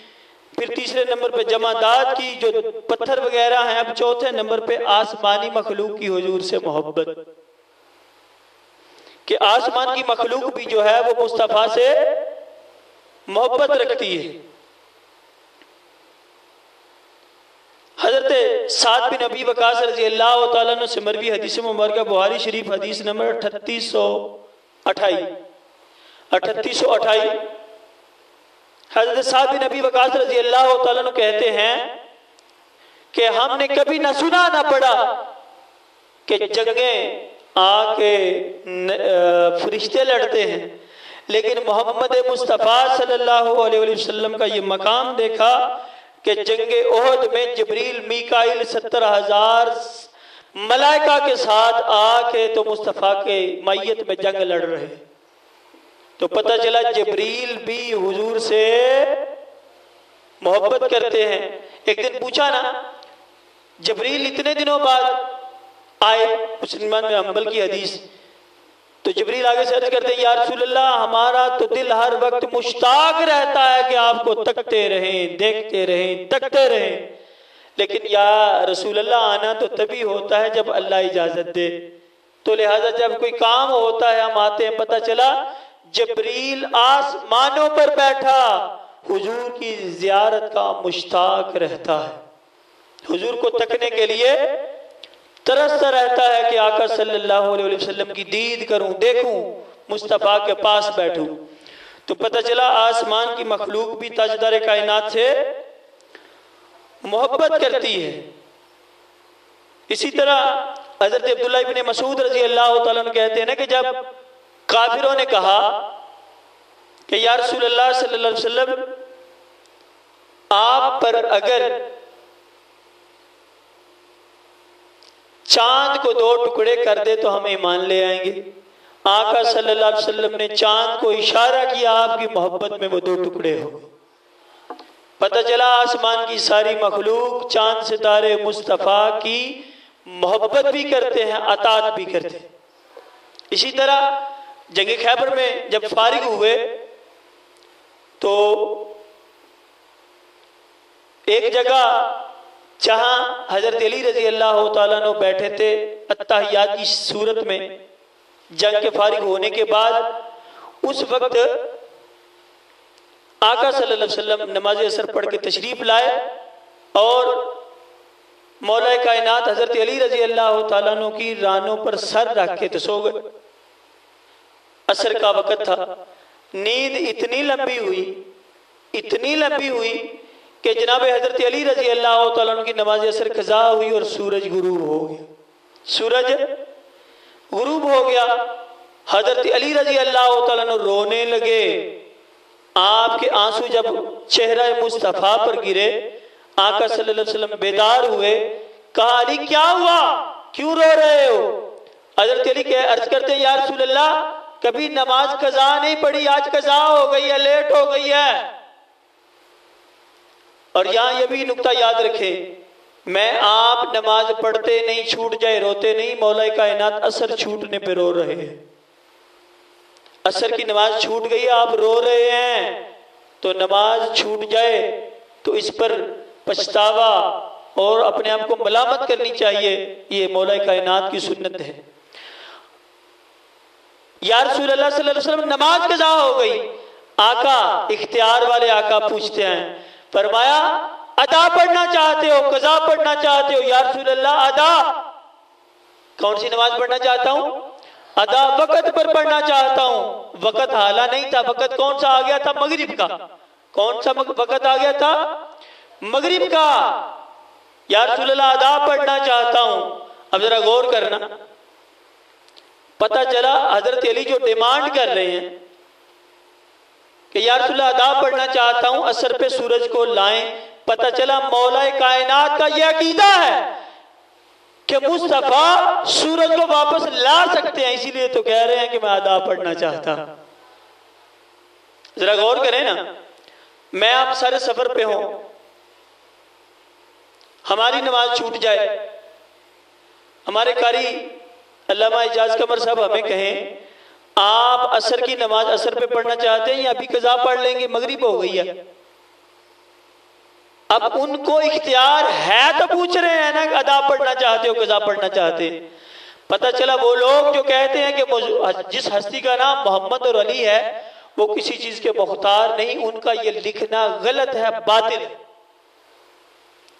फिर तीसरे नंबर पे जमादात की जो पत्थर वगैरह हैं, अब चौथे नंबर पे आसमानी मखलूक की हुजूर से मोहब्बत कि आसमान की मखलूक भी जो है वो मुस्तफ़ा से मोहब्बत रखती है। हजरत साद बिन अबी वकास रज़ी अल्लाह तआला अन्हु से मरवी हदीस मुबारक बुखारी शरीफ हदीस नंबर 3828। हजरत साद बिन अबी वकास रज़ी अल्लाह तआला अन्हु कहते हैं कि हमने कभी ना सुना ना पढ़ा कि जंगें आके फरिश्ते लड़ते हैं, लेकिन मोहम्मद मुस्तफ़ा सल्लल्लाहु अलैहि वसल्लम का ये मकाम देखा कि जंगे ओहद में जिब्रील मीकाइल 70,000 मलाइका के साथ आके तो मुस्तफ़ा के मैयत में जंग लड़ रहे। तो पता चला जिब्रील भी हुजूर से मोहब्बत करते हैं। एक दिन पूछा ना, जिब्रील इतने दिनों बाद आए, मुसलमान में अंबल की हदीस, तो जिब्रील आगे से अर्ज करते हैं, या रसूल अल्लाह हमारा तो दिल हर वक्त मुश्ताक रहता है कि आपको तकते रहें, देखते रहें, तकते रहें, लेकिन या रसूल अल्लाह आना तो तभी होता है जब अल्लाह इजाजत दे। तो लिहाजा जब कोई काम होता है हम आते हैं। पता चला जिब्रील आसमानों पर बैठा हुजूर की जियारत का मुश्ताक रहता है, हुजूर को तकने के लिए तरसता रहता है कि आका सल्लल्लाहु अलैहि वसल्लम की दीद करूं, देखूं, मुस्तफ़ा के पास बैठूं। तो पता चला आसमान की मखलूक भी ताजदार कायनात से मोहब्बत करती है। इसी तरह हजरत अब्दुल्लाह इब्न मसूद रजी अल्लाह तआला अन्हु कहते हैं ना कि जब काफिरों ने कहा कि या रसूल अल्लाह सल्लल्लाहु अलैहि वसल्लम आप पर अगर चांद को 2 टुकड़े कर दे तो हम ईमान ले आएंगे। आका सल्लल्लाहु अलैहि वसल्लम ने चांद को इशारा किया, आपकी मोहब्बत में वो 2 टुकड़े हो। पता चला आसमान की सारी मखलूक चांद सितारे मुस्तफ़ा की मोहब्बत भी करते हैं, अतात भी करते हैं। इसी तरह जंग खैबर में जब फारिग हुए तो एक जगह जहां हजरत अली रजी अल्लाह तआला अन्हु बैठे थे अत्तहियात की सूरत में, जंग के फारिग होने के बाद उस वक्त आका सल्लल्लाहु अलैहि वसल्लम नमाज असर पढ़ के तशरीफ लाए और मौला कायनात हजरत अली रजी अल्लाह तआला अन्हु की रानों पर सर रख के तो सो गए। असर का वक्त था, नींद इतनी लंबी हुई कि जनाब हजरत अली रजी अल्लाह तआला अन्हु की नमाज असर कज़ा हुई और सूरज गुरूब हो गया। हजरत अली रजी अल्लाह तआला अन्हु रोने लगे। आपके आंसू जब चेहरा मुस्तफ़ा पर गिरे, आका सल्लल्लाहु अलैहि वसल्लम बेदार हुए। कहा अली क्या हुआ, क्यों रो रहे हो? हजरत अली के अर्ज करते हैं या रसूल अल्लाह, कभी नमाज कज़ा नहीं पढ़ी, आज कज़ा हो गई है, लेट हो गई है। और यहां यह भी नुक्ता याद रखें, मैं आप नमाज पढ़ते नहीं, छूट जाए रोते नहीं, मौला कायनात असर छूटने पे रो रहे हैं। असर की नमाज छूट गई, आप रो रहे हैं, तो नमाज छूट जाए तो इस पर पछतावा और अपने आप को मलामत करनी चाहिए। ये मौला कायनात की सुन्नत है। या रसूल अल्लाह सल्लल्लाहु अलैहि वसल्लम नमाज कज़ा हो गई। आका, इख्तियार वाले आका पूछते हैं, फरमाया अदा पढ़ना चाहते हो, कज़ा पढ़ना चाहते हो? या रसूल अल्लाह अदा। कौन सी नमाज पढ़ना चाहता हूं? अदा, वक़्त पर पढ़ना चाहता हूं। वक़्त हाला नहीं था, वक़्त कौन सा आ गया था? मगरिब का। कौन सा वक़्त आ गया था? मगरिब का। या रसूल अल्लाह अदा पढ़ना चाहता हूं। अब जरा गौर करना, पता चला हजरत अली जो डिमांड कर रहे हैं कि या रसूल अल्लाह अदा पढ़ना चाहता हूं, असर पे सूरज को लाएं। पता चला मौला कायनात का यह अकीदा है कि मुस्तफा सूरज को वापस ला सकते हैं, इसीलिए तो कह रहे हैं कि मैं अदा पढ़ना चाहता। जरा गौर करें ना, मैं आप सारे सफर पे हो, हमारी नमाज छूट जाए, हमारे कारी अल्लामा इजाज कमर साहब हमें कहें आप असर की नमाज असर पे पढ़ना चाहते हैं या अभी कज़ा पढ़ लेंगे, मगरिब हो गई है। अब उनको इख्तियार है तो पूछ रहे हैं ना, अदा पढ़ना चाहते हो, कज़ा पढ़ना चाहते हैं। पता चला वो लोग जो कहते हैं कि जिस हस्ती का नाम मोहम्मद और अली है वो किसी चीज के मुख्तार नहीं, उनका ये लिखना गलत है, बातिल है।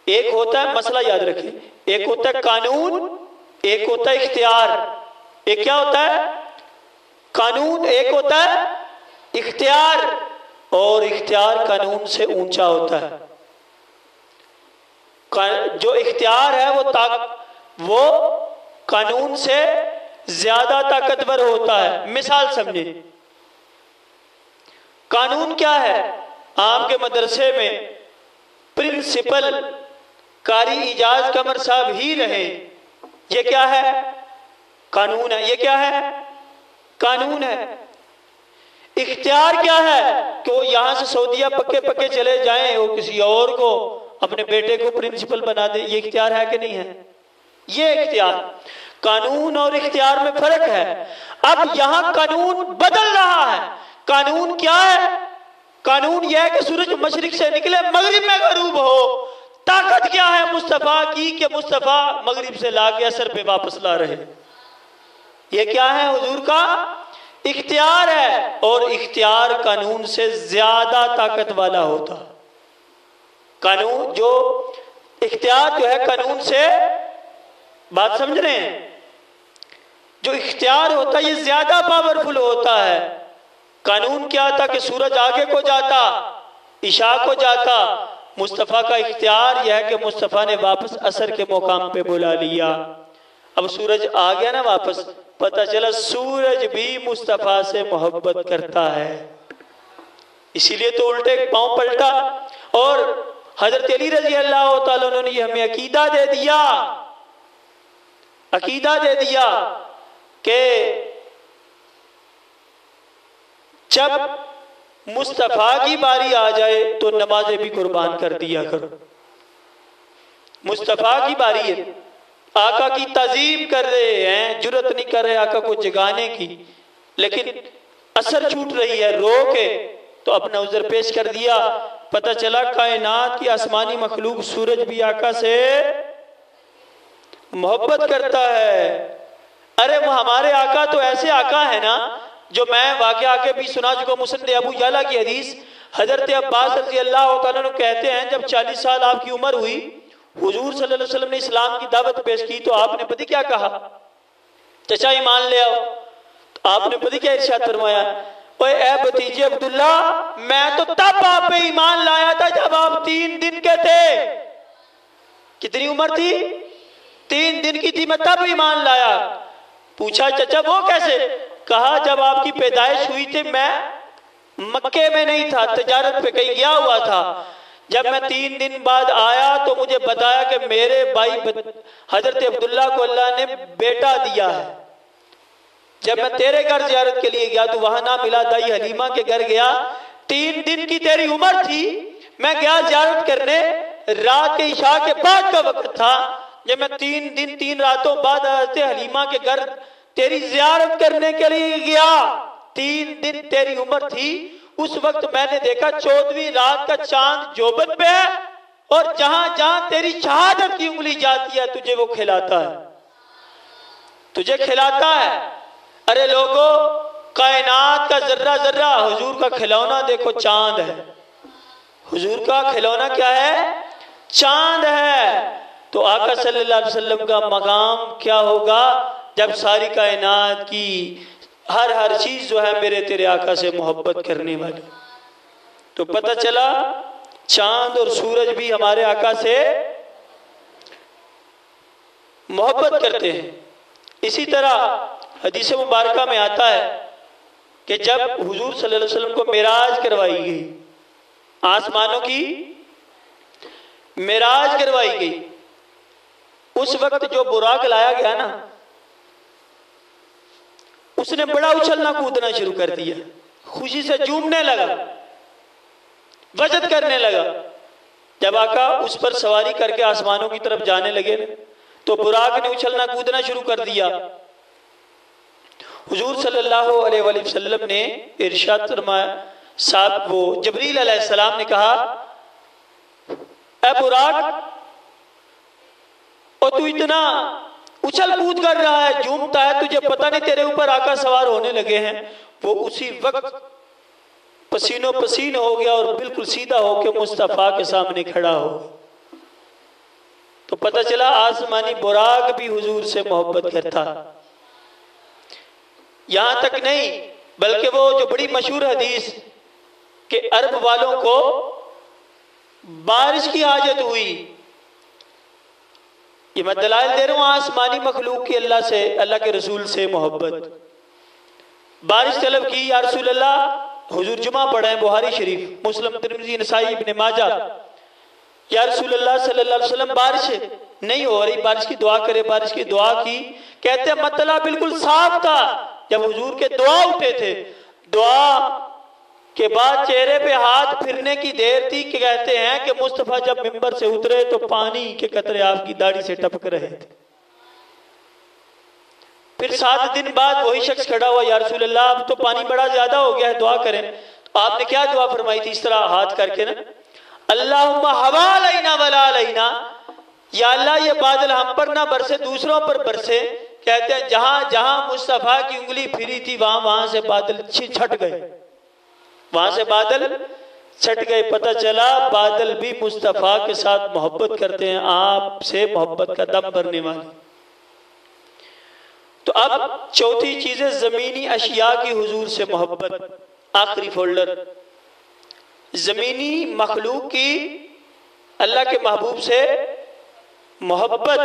एक होता है, मसला याद रखें, एक होता है कानून, एक होता है इख्तियार। एक क्या होता है? कानून, एक होता है इख्तियार। और इख्तियार कानून से ऊंचा होता है। जो इख्तियार है वो कानून से ज्यादा ताकतवर होता है। मिसाल समझे, कानून क्या है? आपके मदरसे में प्रिंसिपल कारी इजाज कमर साहब ही रहे, ये क्या है? कानून है। ये क्या है? कानून है। इख्तियार क्या है? कि वो यहां से सऊदीया पक्के पक्के चले जाएं, वो किसी और को, अपने बेटे को प्रिंसिपल बना दे। ये इख्तियार है कि नहीं है? ये इख्तियार। कानून और इख्तियार में फर्क है। अब यहां कानून बदल रहा है। कानून क्या है? कानून यह है कि सूरज मशरिक से निकले, मगरिब में गरूब हो। ताकत क्या है मुस्तफा की कि मुस्तफा मगरिब से लाके असर पे वापस ला रहे। ये क्या है? हुजूर का इख्तियार है। और इख्तियार कानून से ज्यादा ताकत वाला होता। कानून जो इख्तियार जो है कानून से, बात समझ रहे हैं, जो इख्तियार होता है ये ज्यादा पावरफुल होता है। कानून क्या था कि सूरज आगे को जाता, इशा को जाता। मुस्तफ़ा का इख्तियार यह है कि मुस्तफ़ा ने वापस असर के मुकाम पे बुला लिया। अब सूरज आ गया ना वापस, पता चला सूरज भी मुस्तफ़ा से मोहब्बत करता है, इसीलिए तो उल्टे पांव पलटा। और हजरत अली रजी अल्लाह तआला अन्हु ने हमें अकीदा दे दिया कि जब मुस्तफ़ा की बारी आ जाए तो नमाजें भी कुर्बान कर दिया करो। मुस्तफ़ा की बारी है, आका की ताज़ीम कर रहे हैं, जुर्रत नहीं कर रहे आका को जगाने की, लेकिन असर छूट रही है, रो के तो अपना उज़र पेश कर दिया। पता चला कायनात की आसमानी मखलूक सूरज भी आका से मोहब्बत करता है। अरे वो हमारे आका तो ऐसे आका है ना, जो मैं वाक़या आके भी सुना चुका। मुस्नद अबू याला की हदीस, हजरत अब्बास रज़ी अल्लाह तआला अन्हु कहते हैं, जब 40 साल आपकी उम्र हुई, हुजूर सल्लल्लाहु अलैहि वसल्लम ने इस्लाम की दावत पेश की तो आपने पता क्या कहा? चचा ईमान ले आओ। तो आपने पता क्या इरशाद फरमाया? ओए ए भतीजे अब्दुल्ला, मैं तो तब आप पे ईमान लाया था जब आप 3 दिन के थे। कितनी उम्र थी? 3 दिन की थी, मैं तब ईमान लाया। पूछा चचा वो कैसे? कहा जब आपकी पैदाइश हुई थी मैं मक्के में नहीं था, तजारत पे कहीं गया हुआ था। जब मैं 3 दिन बाद आया तो मुझे बताया कि मेरे भाई हजरत अब्दुल्ला को अल्लाह ने बेटा दिया है। जब मैं तेरे घर जियारत के लिए गया तो वहां ना मिला, दाई हलीमा के घर गया, 3 दिन की तेरी उम्र थी, मैं गया जियारत करने, रात के इशा के बाद का वक्त था। जब मैं 3 दिन 3 रातों बाद हजरत हलीमा के घर तेरी जियारत करने के लिए गया, 3 दिन तेरी उम्र थी, उस वक्त मैंने देखा 14वीं रात का चांद जोबन पे है और जहां जहां तेरी शहादत की उंगली जाती है तुझे वो खिलाता है, तुझे खिलाता है। अरे लोगों, कायनात का जर्रा जर्रा हुजूर का खिलौना देखो, चांद है। हुजूर का खिलौना क्या है? चांद है। तो आका सल्लल्लाहु अलैहि वसल्लम का मकाम क्या होगा जब सारी कायनात की हर चीज जो है मेरे तेरे आका से मोहब्बत करने वाली। तो पता चला चांद और सूरज भी हमारे आका से मोहब्बत करते हैं। इसी तरह हदीस मुबारका में आता है कि जब हुजूर सल्लल्लाहु अलैहि वसल्लम को मेराज करवाई गई, आसमानों की मेराज करवाई गई, उस वक्त जो बुराक लाया गया ना, उसने बड़ा उछलना कूदना शुरू कर दिया, खुशी से झूमने लगा, वजद करने लगा। जब आका उस पर सवारी करके आसमानों की तरफ जाने लगे तो बुराक ने उछलना कूदना शुरू कर दिया। हुजूर सल्लल्लाहु अलैहि वसल्लम ने इरशाद फरमाया, साहब वो जबरील अलैहिस्सलाम ने कहा, ए बुराक, और तू इतना उछल कूद कर रहा है, झूमता है, तुझे पता नहीं तेरे ऊपर आका सवार होने लगे हैं। वो उसी वक्त पसीनो पसीन हो गया और बिल्कुल सीधा होकर मुस्तफा के सामने खड़ा हो। तो पता चला आसमानी बुराक भी हुजूर से मोहब्बत करता। यहां तक नहीं, बल्कि वो जो बड़ी मशहूर हदीस कि अरब वालों को बारिश की हाजत हुई, ये मैं दलाइल दे रहा हूं आसमानी मखलूक की अल्लाह से, अल्लाह के रसूल से मोहब्बत। बारिश तलब की, या रसूल अल्लाह, हुजूर जुमा पढ़े हैं, बुखारी शरीफ, मुस्लिम, तिरमिज़ी, नसाई, इब्न माजा। या रसूल अल्लाह सल्लल्लाहु अलैहि वसल्लम बारिश नहीं हो रही, बारिश की दुआ करे। बारिश की दुआ की, कहते मतला बिल्कुल साफ था। जब हुजूर के दुआ उठे थे, दुआ के बाद चेहरे पे हाथ फिरने की देर थी कि कहते हैं कि मुस्तफा जब मिंबर से उतरे तो पानी के कतरे आपकी दाढ़ी से टपक रहे थे। फिर 7 दिन बाद वही शख्स खड़ा हुआ, या रसूल अल्लाह, अब तो पानी बड़ा ज्यादा हो गया है, दुआ करें। तो आपने क्या दुआ फरमाई थी? इस तरह हाथ करके ना, अल्लाहुम्मा हवा अलैना वला अलैना, या अल्लाह ये बादल हम पर ना बरसे, दूसरों पर बरसे। कहते हैं जहां जहां मुस्तफा की उंगली फिरी थी वहां वहां से बादल छट गए, वहां से बादल छट गए। पता चला बादल भी मुस्तफा के साथ मोहब्बत करते हैं, आपसे मोहब्बत का दम भरने वाले। तो अब चौथी चीजें जमीनी अशिया की हुजूर से मोहब्बत। आखिरी फोल्डर, जमीनी मखलूक की अल्लाह के महबूब से मोहब्बत।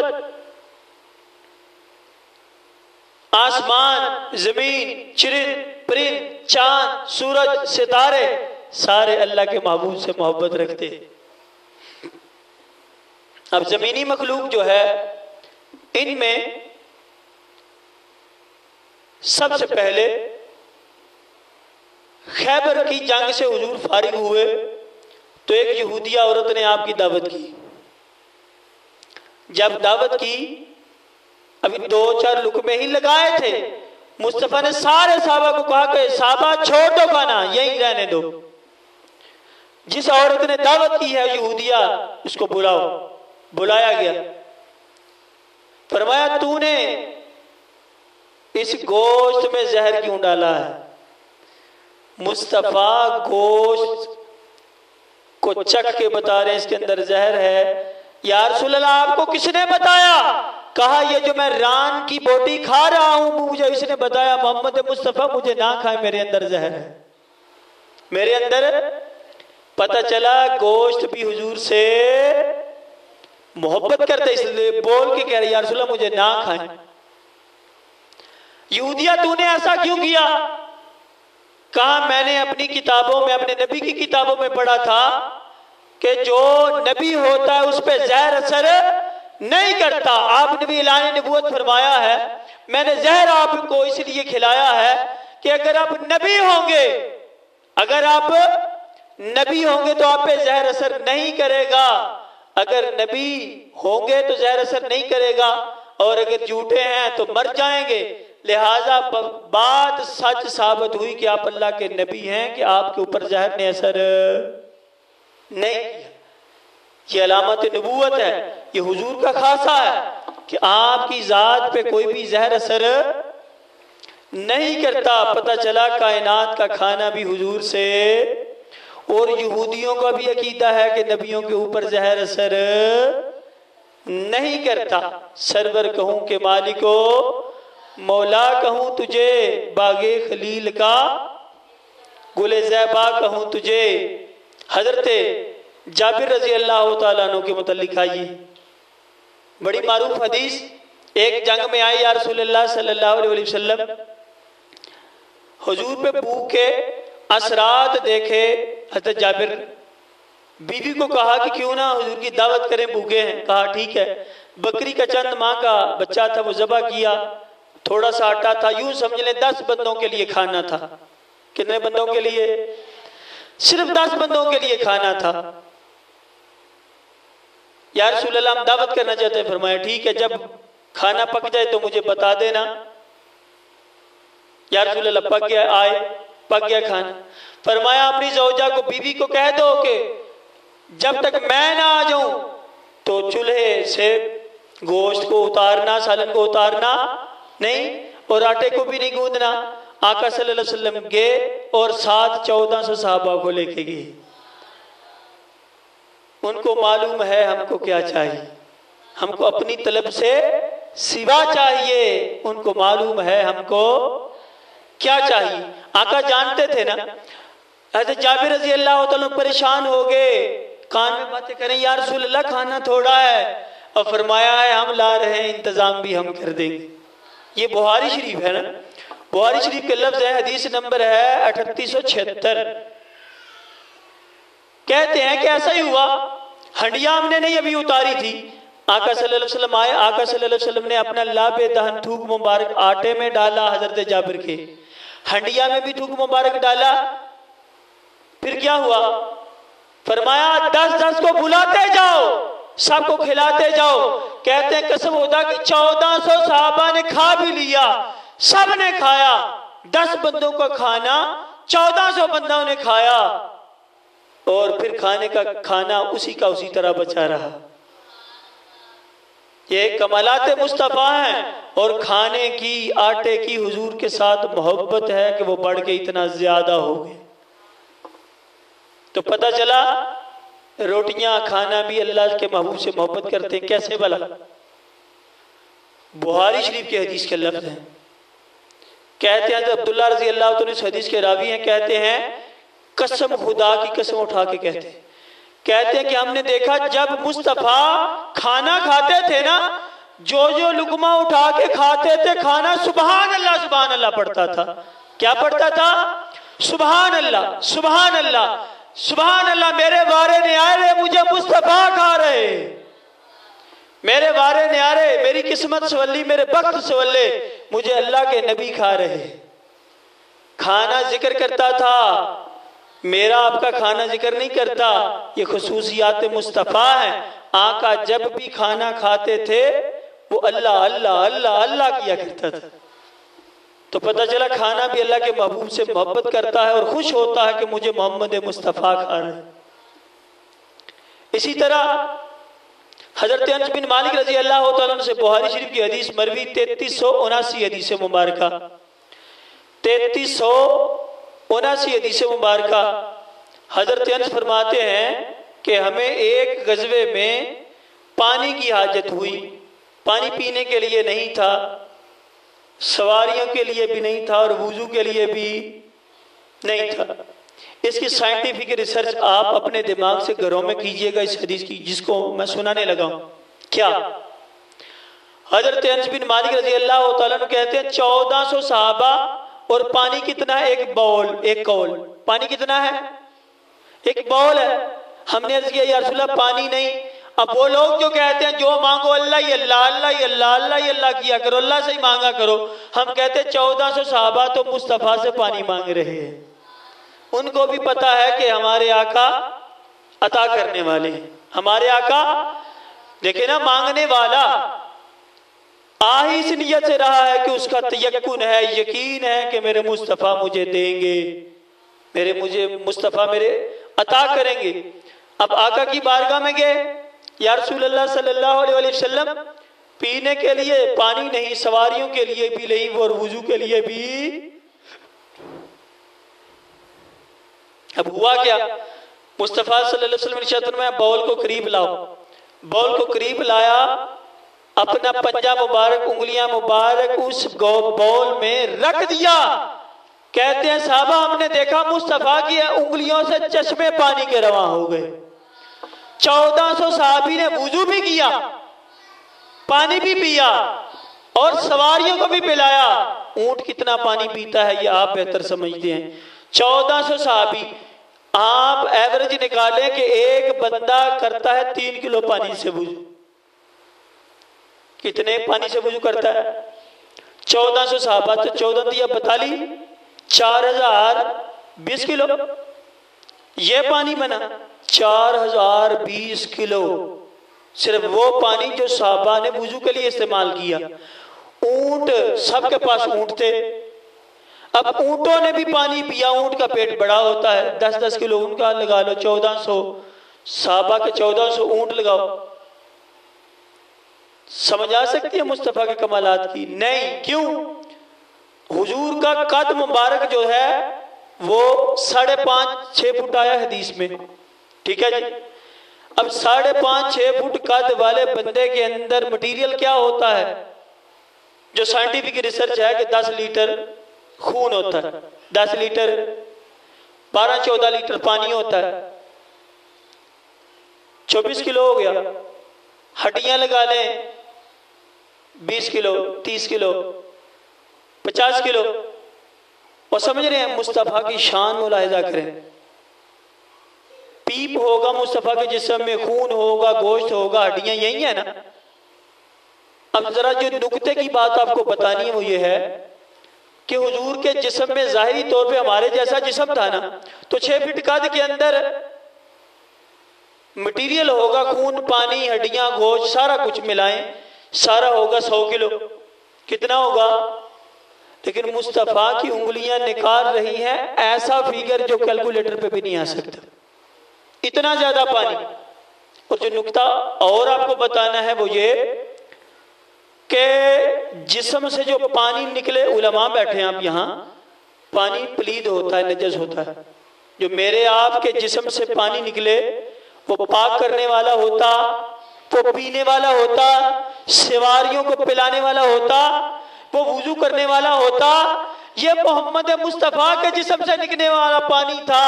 आसमान, जमीन, चिरिंद, परिंद, चांद, सूरज, सितारे, सारे अल्लाह के महबूब से मोहब्बत रखते हैं। अब जमीनी मखलूक जो है, इनमें सबसे पहले खैबर की जंग से हुजूर फारिग हुए तो एक यहूदिया औरत ने आपकी दावत की। जब दावत की, अभी 2-4 लुकमे ही लगाए थे, मुस्तफा ने सारे साहबा को कहा कि साहबा छोड़ दो खाना, यहीं रहने दो। जिस औरत ने दावत की है यहूदिया, उसको बुलाओ। बुलाया गया। फरमाया तूने इस गोश्त में जहर क्यों डाला है? मुस्तफा गोश्त को चख के बता रहे इसके अंदर जहर है। या रसूल अल्लाह आपको किसने बताया? कहा ये जो मैं रान की बोटी खा रहा हूं मुझे इसने बताया। मोहम्मद मुस्तफा मुझे ना खाए, मेरे अंदर जहर है, मेरे अंदर। पता चला गोश्त भी हुजूर से मोहब्बत करते, इसलिए बोल के कह रहे या रसूल अल्लाह मुझे ना खाए। यहूदिया तूने ऐसा क्यों किया? कहा मैंने अपनी किताबों में, अपने नबी की किताबों में पढ़ा था कि जो नबी होता है उस पर जहर असर नहीं करता। आप नबी ऐलान नबूवत फरमाया है, मैंने जहर आपको इसलिए खिलाया है कि अगर आप नबी होंगे, अगर आप नबी होंगे तो आप पे जहर असर नहीं करेगा। अगर नबी होंगे तो जहर असर नहीं करेगा, और अगर झूठे हैं तो मर जाएंगे। लिहाजा बात सच साबित हुई कि आप अल्लाह के नबी हैं कि आपके ऊपर जहर ने असर नहीं किया। ये अलामत नबूवत है, ये हुजूर का खासा है कि आपकी जात पे कोई भी जहर असर नहीं करता। पता चला कायनात का खाना भी हुजूर से। और यहूदियों का भी अकीदा है कि नबियों के ऊपर जहर असर नहीं करता। सरवर कहूं के मालिको, मौला कहूं तुझे, बागे खलील का गुले ज़ैबा कहूं तुझे। हजरते जाबिर रजी अल्लाह तआला अन्हु के मुतल्लिक आइए, बड़ी मारूफ हदीस। एक जंग में आई या रसूलुल्लाह सल्लल्लाहु अलैहि वसल्लम, हुजूर पे भूख के असरात देखे। हजरत जाबिर बीवी को कहा कि क्यों ना हुजूर की दावत करें, भूखे हैं। कहा ठीक है। बकरी का चंद माह का बच्चा था, वो ज़बह किया। थोड़ा सा आटा था, यूं समझ लें 10 बंदों के लिए खाना था। कितने बंदों के लिए? सिर्फ 10 बंदों के लिए खाना था। या रसूल अल्लाह हम दावत करना चाहते हैं। फरमाया ठीक है, जब खाना पक जाए तो मुझे बता देना। या रसूल अल्लाह पक गया, आए, पक गया खाना। फरमाया अपनी ज़ौजा को, बीवी को कह दो कि जब तक मैं ना आ जाऊं तो चूल्हे से गोश्त को उतारना, सालन को उतारना नहीं, और आटे को भी नहीं गूंदना। आका सल्लल्लाहु अलैहि वसल्लम गए और साथ 1400 सहाबा को लेके गए। उनको मालूम है हमको क्या चाहिए, हमको अपनी तलब से सिवा चाहिए। उनको मालूम है हमको क्या चाहिए। आका जानते थे ना। हज़रत जाबिर रज़ी अल्लाह तआला परेशान हो गए, कान में बातें करें, या रसूल अल्लाह खाना थोड़ा है। और फरमाया है हम ला रहे हैं, इंतजाम भी हम कर देंगे। ये बुखारी शरीफ है ना, बुखारी शरीफ के लफ्ज है, हदीस नंबर है 3876। कहते हैं कि ऐसा ही हुआ, हंडिया हमने नहीं अभी उतारी थी। आका सल्लल्लाहु अलैहि वसल्लम आए। आका सल्लल्लाहु अलैहि वसल्लम ने अपना लाबे दहन थूक मुबारक आटे में डाला, हजरत जाबिर के हंडिया में भी थूक मुबारक डाला। फिर क्या हुआ? फरमाया 10-10 को बुलाते जाओ, सबको खिलाते जाओ। कहते हैं कसम खुदा कि 1400 सहाबा ने खा भी लिया, सब ने खाया। 10 बंदों का खाना 1400 बंदों ने खाया, और फिर खाने का खाना उसी का उसी तरह बचा रहा। ये कमालात मुस्तफ़ा हैं, और खाने की, आटे की हुजूर के साथ मोहब्बत है कि वो बढ़ के इतना ज्यादा हो गए। तो पता चला रोटियां खाना भी अल्लाह के महबूब से मोहब्बत करते हैं। कैसे भला? बुखारी शरीफ के हदीस के लफ्ज हैं। कहते हैं तो अब्दुल्ला रजी अल्लाह तआला इस हदीस के रावी हैं। कहते हैं कसम खुदा की कसम उठा के कहते हैं कि हमने देखा जब मुस्तफ़ा खाना खाते थे ना, जो लुकमा उठा के खाते थे खाना, सुभान अल्लाह पढ़ता था। क्या पढ़ता था? सुभान अल्लाह, सुभान अल्लाह, सुभान अल्लाह। मेरे बारे ने आ रहे, मुझे मुस्तफ़ा खा रहे, मेरे बारे ने आ रहे, मेरी किस्मत सवल्ली, मेरे बख्त सवल्ले, मुझे अल्लाह के नबी खा रहे। खाना जिक्र करता था, मेरा आपका खाना जिक्र नहीं करता। ये खुसूसियात मुस्तफ़ा है। आका जब भी खाना खाते थे वो अल्लाह अल्लाह अल्लाह अल्लाह किया करता था। तो पता चला खाना भी अल्लाह के महबूब से मोहब्बत करता है और खुश होता है कि मुझे मोहम्मद मुस्तफ़ा खा रहे हैं। इसी तरह हजरत अनस बिन मालिक रजी अल्लाह तआला अन्हु से बुखारी शरीफ की हदीस मरवी 3379 हदीस मुबारका, 3379 हदीस मुबारका। हजरत अनस फरमाते हैं कि हमें एक गजवे में पानी की हाजत हुई, पानी पीने के लिए नहीं था, सवारियों के लिए भी नहीं था और वुजू के लिए भी नहीं था। इसकी साइंटिफिक रिसर्च आप अपने दिमाग से घरों में कीजिएगा इस हदीस की, जिसको मैं सुनाने लगा हूं। क्या हजरत अनस बिन मालिक रजी अल्लाह तआला अन्हु कहते हैं 1400 सहाबा और पानी कितना है? एक बाउल, एक कौल। पानी कितना है? एक बाउल है। हमने अर्ज किया या रसूल अल्लाह पानी नहीं। अब वो लोग जो कहते हैं जो मांगो अल्लाह ही अल्लाह, अल्लाह ही अल्लाह, अल्लाह ही अल्लाह किया करो, अल्लाह से ही मांगा करो। हम कहते हैं 1400 सहाबा तो मुस्तफ़ा से पानी मांग रहे हैं। उनको भी पता है कि हमारे आका अता करने वाले हैं, हमारे आका। देखे ना, मांगने वाला आ ही इस नियत से रहा है कि उसका तयक्कुन है, यकीन है कि मेरे मुस्तफ़ा मुझे देंगे, मुझे मुस्तफ़ा मेरे अता करेंगे। अब आका की बारगाह में गए, या रसूलल्लाह सल्लल्लाहु अलैहि वसल्लम पीने के लिए पानी नहीं, सवारियों के लिए भी नहीं और वुजू के लिए भी। अब हुआ क्या? मुस्तफ़ा सल्लल्लाहु अलैहि वसल्लम ने बाउल को करीब लाओ, बाउल को करीब लाया, अपना पंजा मुबारक, उंगलियां मुबारक उस बाउल में रख दिया। कहते हैं साहबा हमने देखा मुस्तफ़ा की उंगलियों से चश्मे पानी के रवां हो गए। 1400 सहाबी ने वुजू भी किया, पानी भी पिया और सवारियों को भी पिलाया। ऊंट कितना पानी पीता है ये आप बेहतर समझते हैं। 1400 सहाबी, आप एवरेज निकालें कि एक बंदा करता है 3 किलो पानी से वुजू। कितने पानी से वुजू करता है? 1400 सहाबा तो 14 दिया 42, 4020 किलो ये पानी बना। 4020 किलो सिर्फ वो पानी जो सहाबा ने वुजू के लिए इस्तेमाल किया। ऊंट, सबके पास ऊंट थे। अब ऊंटों ने भी पानी पिया। ऊंट का पेट बड़ा होता है, 10-10 किलो उनका लगा लो, 1400 सहाबा के 1400 ऊंट लगाओ। समझ आ सकती है मुस्तफ़ा के कमालात की? नहीं। क्यों? हुजूर का कद मुबारक जो है वो 5.5-6 फुट आया हदीस में, ठीक है जी। अब 5.5-6 फुट कद वाले बंदे के अंदर मटेरियल क्या होता है? जो साइंटिफिक रिसर्च है कि 10 लीटर खून होता है, 10 लीटर 12-14 लीटर पानी होता है। 24 किलो हो गया। हड्डियां लगा लें 20 किलो, 30 किलो, 50 किलो। और समझ रहे हैं मुस्तफ़ा की शान मुलाहिजा करें। पीप होगा मुस्तफ़ा के जिस्म में, खून होगा, गोश्त होगा, हड्डियां यही है ना। अब जरा जो नुक्ते की बात आपको बतानी है वो ये है कि हुजूर के जिस्म में जाहिरी तौर पे हमारे जैसा जिस्म था ना, तो 6 फीट कद के अंदर मटेरियल होगा, खून, पानी, हड्डियां, गोश्त, सारा कुछ मिलाएं, सारा होगा 100 किलो। कितना होगा? लेकिन मुस्तफ़ा की उंगलियां निकाल रही हैं ऐसा फिगर जो कैलकुलेटर पे भी नहीं आ सकता, इतना ज्यादा पानी। और जो नुक्ता और आपको बताना है वो ये कि जिस्म से जो पानी निकले, उलमा बैठे हैं आप यहाँ, पानी पलीद होता है, नजस होता है। जो मेरे आपके जिस्म से पानी निकले वो पाक करने वाला होता, वो पीने वाला होता, सवारियों को पिलाने वाला होता, वो वुजू करने वाला होता। ये मोहम्मद मुस्तफ़ा के जिस्म से निकलने वाला पानी था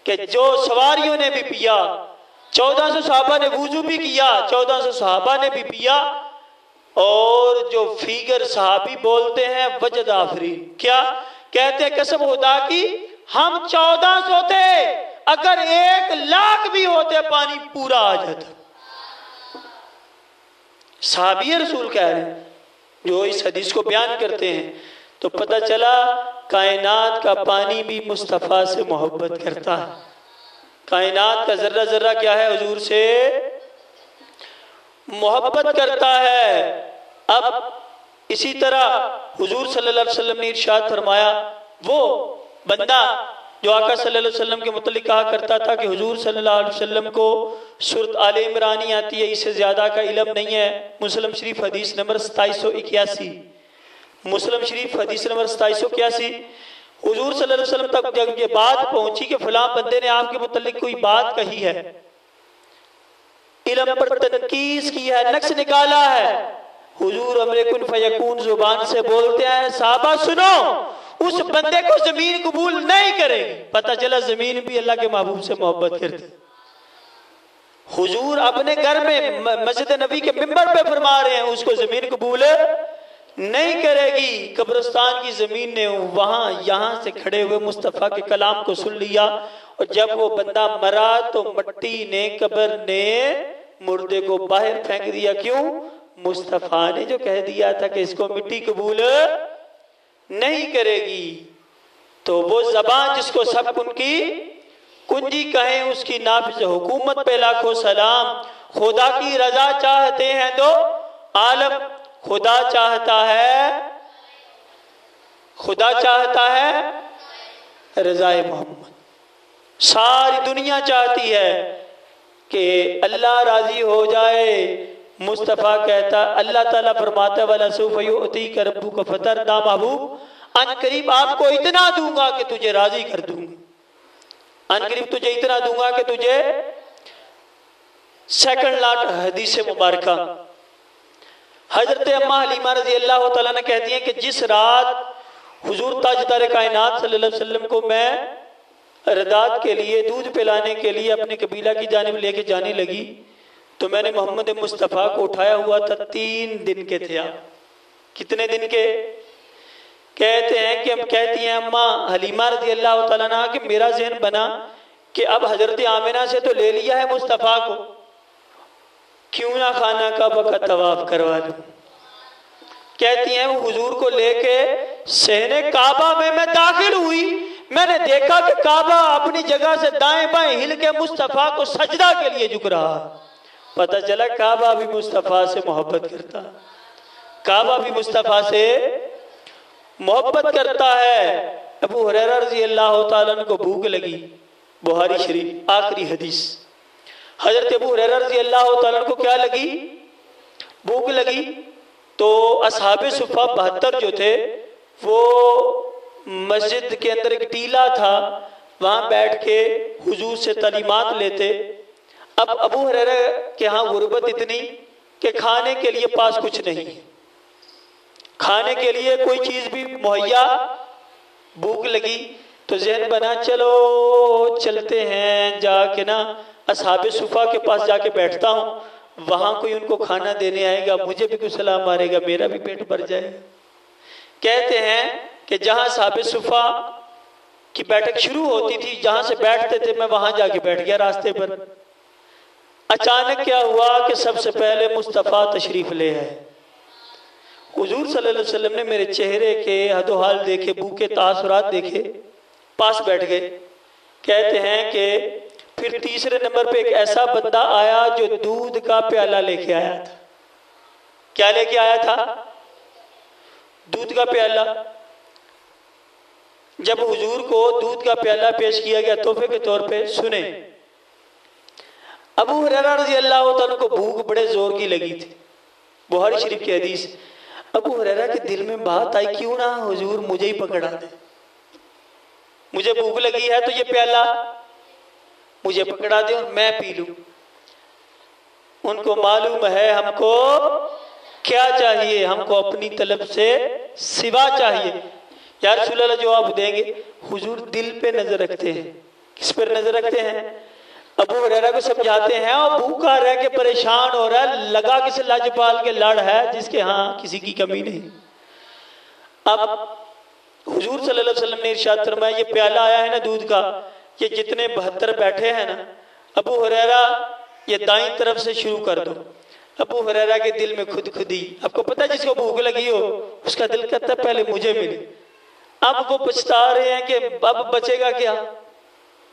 कि जो सवारियों ने भी पिया। 1400 सहाबा ने वुजू भी किया, 1400 सहाबा ने भी पिया। और जो फिगर सहाबी बोलते हैं वजद आफरीन, क्या कहते हैं? कसम खुदा की हम 1400 थे, अगर 1,00,000 भी होते पानी पूरा आ जाता। सहाबी रसूल कह रहे हैं जो इस हदीस को बयान करते हैं। तो पता चला कायनात का पानी भी मुस्तफ़ा से मोहब्बत करता है। कायनात का जर्रा जर्रा क्या है? हुजूर से मोहब्बत करता है। अब इसी तरह हुजूर सल्लल्लाहु अलैहि वसल्लम ने इरशाद फरमाया, वो बंदा जो आका सल्लल्लाहु अलैहि वसल्लम के मुतल्लिक कहा करता था कि हुजूर सल्लल्लाहु अलैहि वसल्लम को सूरत आले इमरानी आती है, इससे ज़्यादा का इल्म नहीं है। मुस्लिम शरीफ हदीस नंबर 2781, मुस्लिम शरीफ हदीस नंबर 2781। हुजूर सल्लल्लाहु अलैहि वसल्लम तक जब ये बात पहुंची कि फलां बंदे ने आपके मुतल्लिक कोई बात कही है, इल्म पर तनकीस की है, नक्श निकाला है, हुजूर अमरे कुन फयकून जुबान से बोलते हैं, साहबा सुनो, उस बंदे को जमीन कबूल नहीं करेगी। पता चला जमीन भी अल्लाह के महबूब से मोहब्बत करती। हुजूर अपने घर में मस्जिद नबी के मिंबर पे फरमा रहे हैं, उसको जमीन कबूल नहीं करेगी। कब्रिस्तान की जमीन ने वहां यहां से खड़े हुए मुस्तफ़ा के कलाम को सुन लिया, और जब वो बंदा मरा तो मिट्टी ने, कब्र ने मुर्दे को बाहर फेंक दिया। क्यों? मुस्तफ़ा ने जो कह दिया था कि इसको मिट्टी कबूल नहीं करेगी। तो वो जबान जिसको सब उनकी कुंजी कहें, उसकी नाफिज हुकूमत पे लाखों सलाम। खुदा की रजा चाहते हैं तो आलम, खुदा चाहता है, खुदा चाहता है रज़ाए मोहम्मद। सारी दुनिया चाहती है कि अल्लाह राजी हो जाए। मुस्तफ़ा कहता, अल्लाह ताला फरमाता वाला सुफ़युती कर रब्बु का फतर दा महबूब, अन करीब आपको इतना दूंगा कि तुझे राजी कर दूंगा। अन करीब तुझे इतना दूंगा कि तुझे सेकंड लाट हदीस मुबारका हजरत अम्मा हलीमा रजी अल्लाह तआला ने कहती हैं कि जिस रात हुजूर ताजदार कायनात सल्लल्लाहु अलैहि वसल्लम को मैं रदात के लिए, दूध पिलाने के लिए अपने कबीला की जानिब लेके जाने लगी, तो मैंने मोहम्मद मुस्तफ़ा को उठाया हुआ था। 3 दिन के थे आप। कितने दिन के? कहते हैं कि, हम कहती हैं अम्मा हलीमा रजी अल्लाह तआला अन्हा कि मेरा ज़हन बना कि अब हजरत आमिना से तो ले लिया है मुस्तफ़ा को, क्यों ना खाना काबा का तवाफ करवा लूं। कहती हैं वो हुजूर को लेके सहने काबा में मैं दाखिल हुई, मैंने देखा कि काबा अपनी जगह से दाएं बाएं हिल के मुस्तफ़ा को सजदा के लिए झुक रहा। पता चला काबा भी मुस्तफ़ा से मोहब्बत करता, काबा भी मुस्तफ़ा से मोहब्बत करता है। अबू हुरैरा रज़ी अल्लाह तआला अन्हु को भूख लगी, बुखारी शरीफ आखिरी हदीस। हजरत अबू हुरैरा रज़ी अल्लाह तआला अन्हु को क्या लगी? भूख लगी। तो असहाबे सुफ़ा 72 जो थे वो मस्जिद के अंदर एक टीला था, वहाँ बैठ के हुजूर से तालीमात लेते। अब अबू हुरैरा के यहाँ गुर्बत इतनी कि खाने के लिए पास कुछ नहीं, खाने के लिए कोई चीज़ भी मुहैया। भूख लगी तो ज़हन बना चलो चलते हैं, जाके ना असहाबे सुफ़ा के पास जाके बैठता हूँ, वहाँ कोई उनको खाना देने आएगा, मुझे भी कुछ सलाम मारेगा, मेरा भी पेट भर जाएगा। कहते हैं कि जहाँ असहाबे सुफ़ा की बैठक शुरू होती थी, जहाँ से बैठते थे, मैं वहाँ जाके बैठ गया रास्ते पर। अचानक क्या हुआ कि सबसे पहले मुस्तफ़ा तशरीफ़ ले आए। हुजूर सल्लल्लाहु अलैहि वसल्लम ने मेरे चेहरे के हदोहाल देखे, भूखे तासुरात देखे, पास बैठ गए। कहते हैं कि फिर तीसरे नंबर पे एक ऐसा बंदा आया जो दूध का प्याला लेके आया था। क्या लेके आया था? दूध का प्याला। जब हुजूर को दूध का प्याला पेश किया गया तोहफे के तौर पे, सुने, अबू हुरैरा रज़ी अल्लाह तआला को भूख बड़े जोर की लगी थी। बुखारी शरीफ की हदीस। अबू हुरैरा के दिल में बात आई, क्यों ना हुजूर मुझे ही पकड़ा दे, मुझे भूख लगी है तो ये प्याला मुझे पकड़ा दे और मैं पी लूं। उनको मालूम है हमको क्या चाहिए, हमको अपनी तलब से सिवा चाहिए। या रसूल अल्लाह जवाब देंगे, हुजूर दिल पे नजर रखते हैं। किस पर नजर रखते हैं? अबू हुरैरा को समझाते हैं, और भूखा रह के परेशान हो रहा है, लगा किसी लाजपाल के लड़ है जिसके यहाँ किसी की कमी नहीं। अब हुजूर सल्लल्लाहु अलैहि वसल्लम ने इरशाद फरमाया, ये प्याला आया है ना दूध का, ये जितने 72 बैठे हैं ना, अबू हुरैरा ये दाईं तरफ से शुरू कर दो। अबू हुरैरा के दिल में खुद खुदी, आपको पता है जिसको भूख लगी हो उसका दिल कहता है पहले मुझे मिले। अब वो पछता रहे हैं कि अब बचेगा क्या?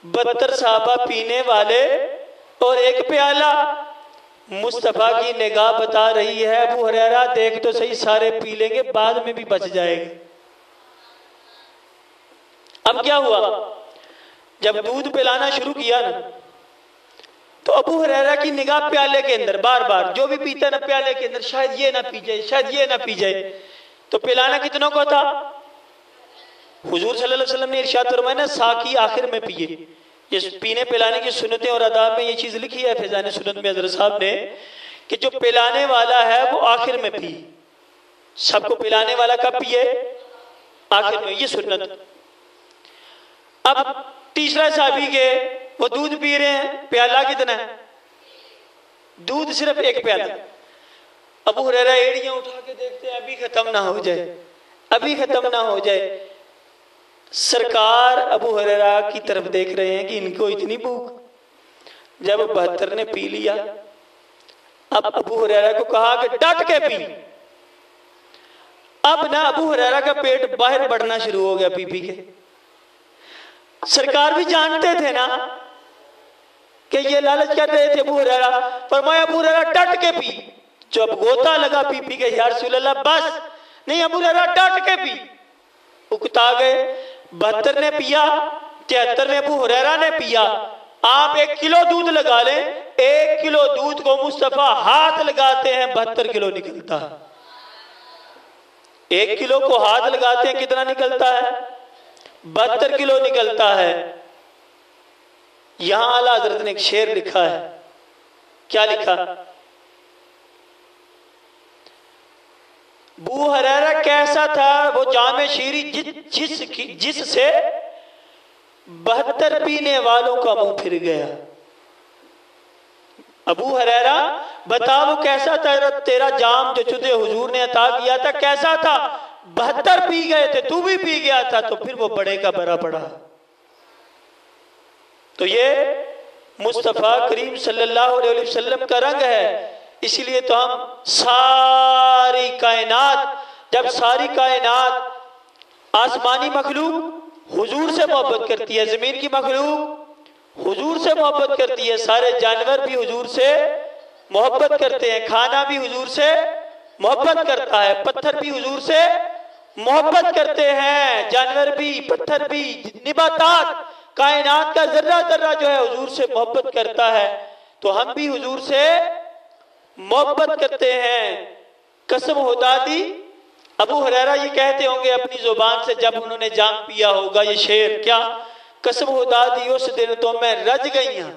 72 सहाबा पीने वाले और एक प्याला। मुस्तफ़ा की निगाह बता रही है, अबू हुरैरा देख तो सही, सारे पी लेंगे, बाद में भी बच जाएंगे। अब क्या हुआ? जब दूध पिलाना शुरू किया ना, तो अबू हुरैरा की निगाह प्याले के अंदर बार बार, जो भी पीता ना प्याले के अंदर, शायद ये ना पी जाए, शायद ये ना पी जाए। तो पिलाना कितनों को था? हुजूर सल्लल्लाहु अलैहि वसल्लम ने इरशाद फरमाया ना, साकी आखिर में पिए। ये पीने पिलाने की सुन्नतें और आदाब में ये चीज लिखी है फैजान सुन्नत में हज़रत साहब ने, कि जो पिलाने वाला है वो आखिर में पिए। सबको पिलाने वाला कब पिए? आखिर में, ये सुन्नत। अब तीसरा साहबी के वो दूध पी रहे हैं, प्याला कितना है? दूध सिर्फ एक प्याला। अबू हुरैरा एड़ियां उठा के देखते हैं, अभी खत्म ना हो जाए, अभी खत्म ना हो जाए। सरकार अबू हुरैरा की तरफ देख रहे हैं कि इनको इतनी भूख। जब 72 ने पी लिया, अब अबू हुरैरा को कहा कि डट के पी। अब ना अबू हुरैरा का पेट बाहर बढ़ना शुरू हो गया पी पी के। सरकार भी जानते थे ना कि ये लालच कर रहे थे अबू हुरैरा, फरमाया अबू हुरैरा डट के पी। जब गोता लगा पी पी के, या रसूल अल्लाह बस नहीं, अबू हुरैरा डट के पी। उकता गए। 72 ने पिया, 73 में अबू हुरैरा ने पिया। आप 1 किलो दूध लगा लें, 1 किलो दूध को मुस्तफा हाथ लगाते हैं 72 किलो निकलता है। 1 किलो को हाथ लगाते हैं, कितना निकलता है? 72 किलो निकलता है। यहां आला हजरत ने एक शेर लिखा है। क्या लिखा? अबू हुरैरा कैसा था वो जामे शीरी जिससे 72 पीने वालों का मुंह फिर गया। अबू हुरैरा बता वो कैसा था, तेरा जाम जो तुझे हुजूर ने अता किया था कैसा था? 72 पी गए थे, तू भी पी गया था, तो फिर वो बड़े का बड़ा पड़ा। तो ये मुस्तफा करीम सल्लल्लाहु अलैहि वसल्लम का रंग है। इसलिए तो हम सारी कायनात, जब सारी कायनात आसमानी मखलूक हुजूर से मोहब्बत करती है, जमीन की मखलूक हुजूर से मोहब्बत करती है, सारे जानवर भी हुजूर से मोहब्बत करते हैं, खाना भी हुजूर से मोहब्बत करता है, पत्थर भी हुजूर से मोहब्बत करते हैं, जानवर भी, पत्थर भी, निबातात, कायनात का जर्रा जर्रा जो है हुजूर से मोहब्बत करता है। तो हम भी हुजूर से मोहब्बत करते हैं। कसम खुदा दी, अबू हुरैरा ये कहते होंगे अपनी जुबान से जब उन्होंने जाम पिया होगा ये शेर, क्या? कसम खुदा दी उस दिन तो मैं रज गई हूं,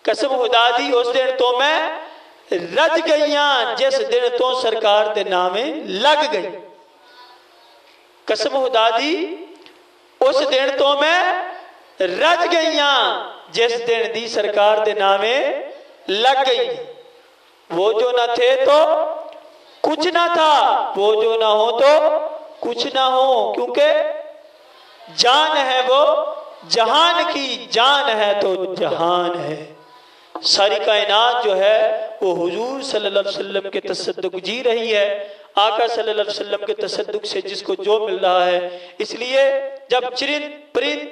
कसम खुदा दी उस दिन तो मैं रज गई हूं, जिस दिन तो सरकार दे नामे लग गई। कसम खुदा दी उस दिन तो मैं रज गई हूं, जिस दिन दी सरकार दे नामे लग गई। वो जो ना थे तो कुछ ना था, वो जो ना हो तो कुछ ना हो, क्योंकि जान है वो जहान की, जान है तो जहान है। सारी कायनात जो है वो हुजूर सल्लल्लाहु अलैहि वसल्लम के तसद्दुक जी रही है। आका सल्लल्लाहु अलैहि वसल्लम के तसद्दुक से जिसको जो मिल रहा है। इसलिए जब चिरिंद परिंद,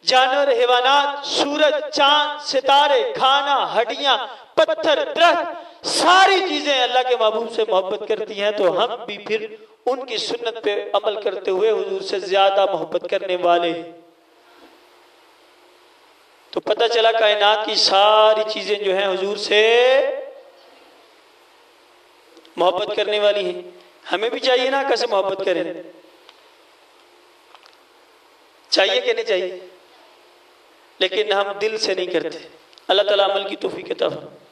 जानवर, हैवानात, सूरज, चांद, सितारे, खाना, हड्डियां, पत्थर, दरख्त, सारी चीजें अल्लाह के महबूब से मोहब्बत करती हैं, तो हम भी फिर उनकी सुन्नत पे अमल करते हुए हुजूर से ज्यादा मोहब्बत करने वाले। तो पता चला कायनात की सारी चीजें जो हैं हुजूर से मोहब्बत करने वाली हैं। हमें भी चाहिए ना कैसे मोहब्बत करें, चाहिए कि नहीं चाहिए? लेकिन हम दिल से नहीं करते। अल्लाह ताला अमल की तौफीक अता फरमाए।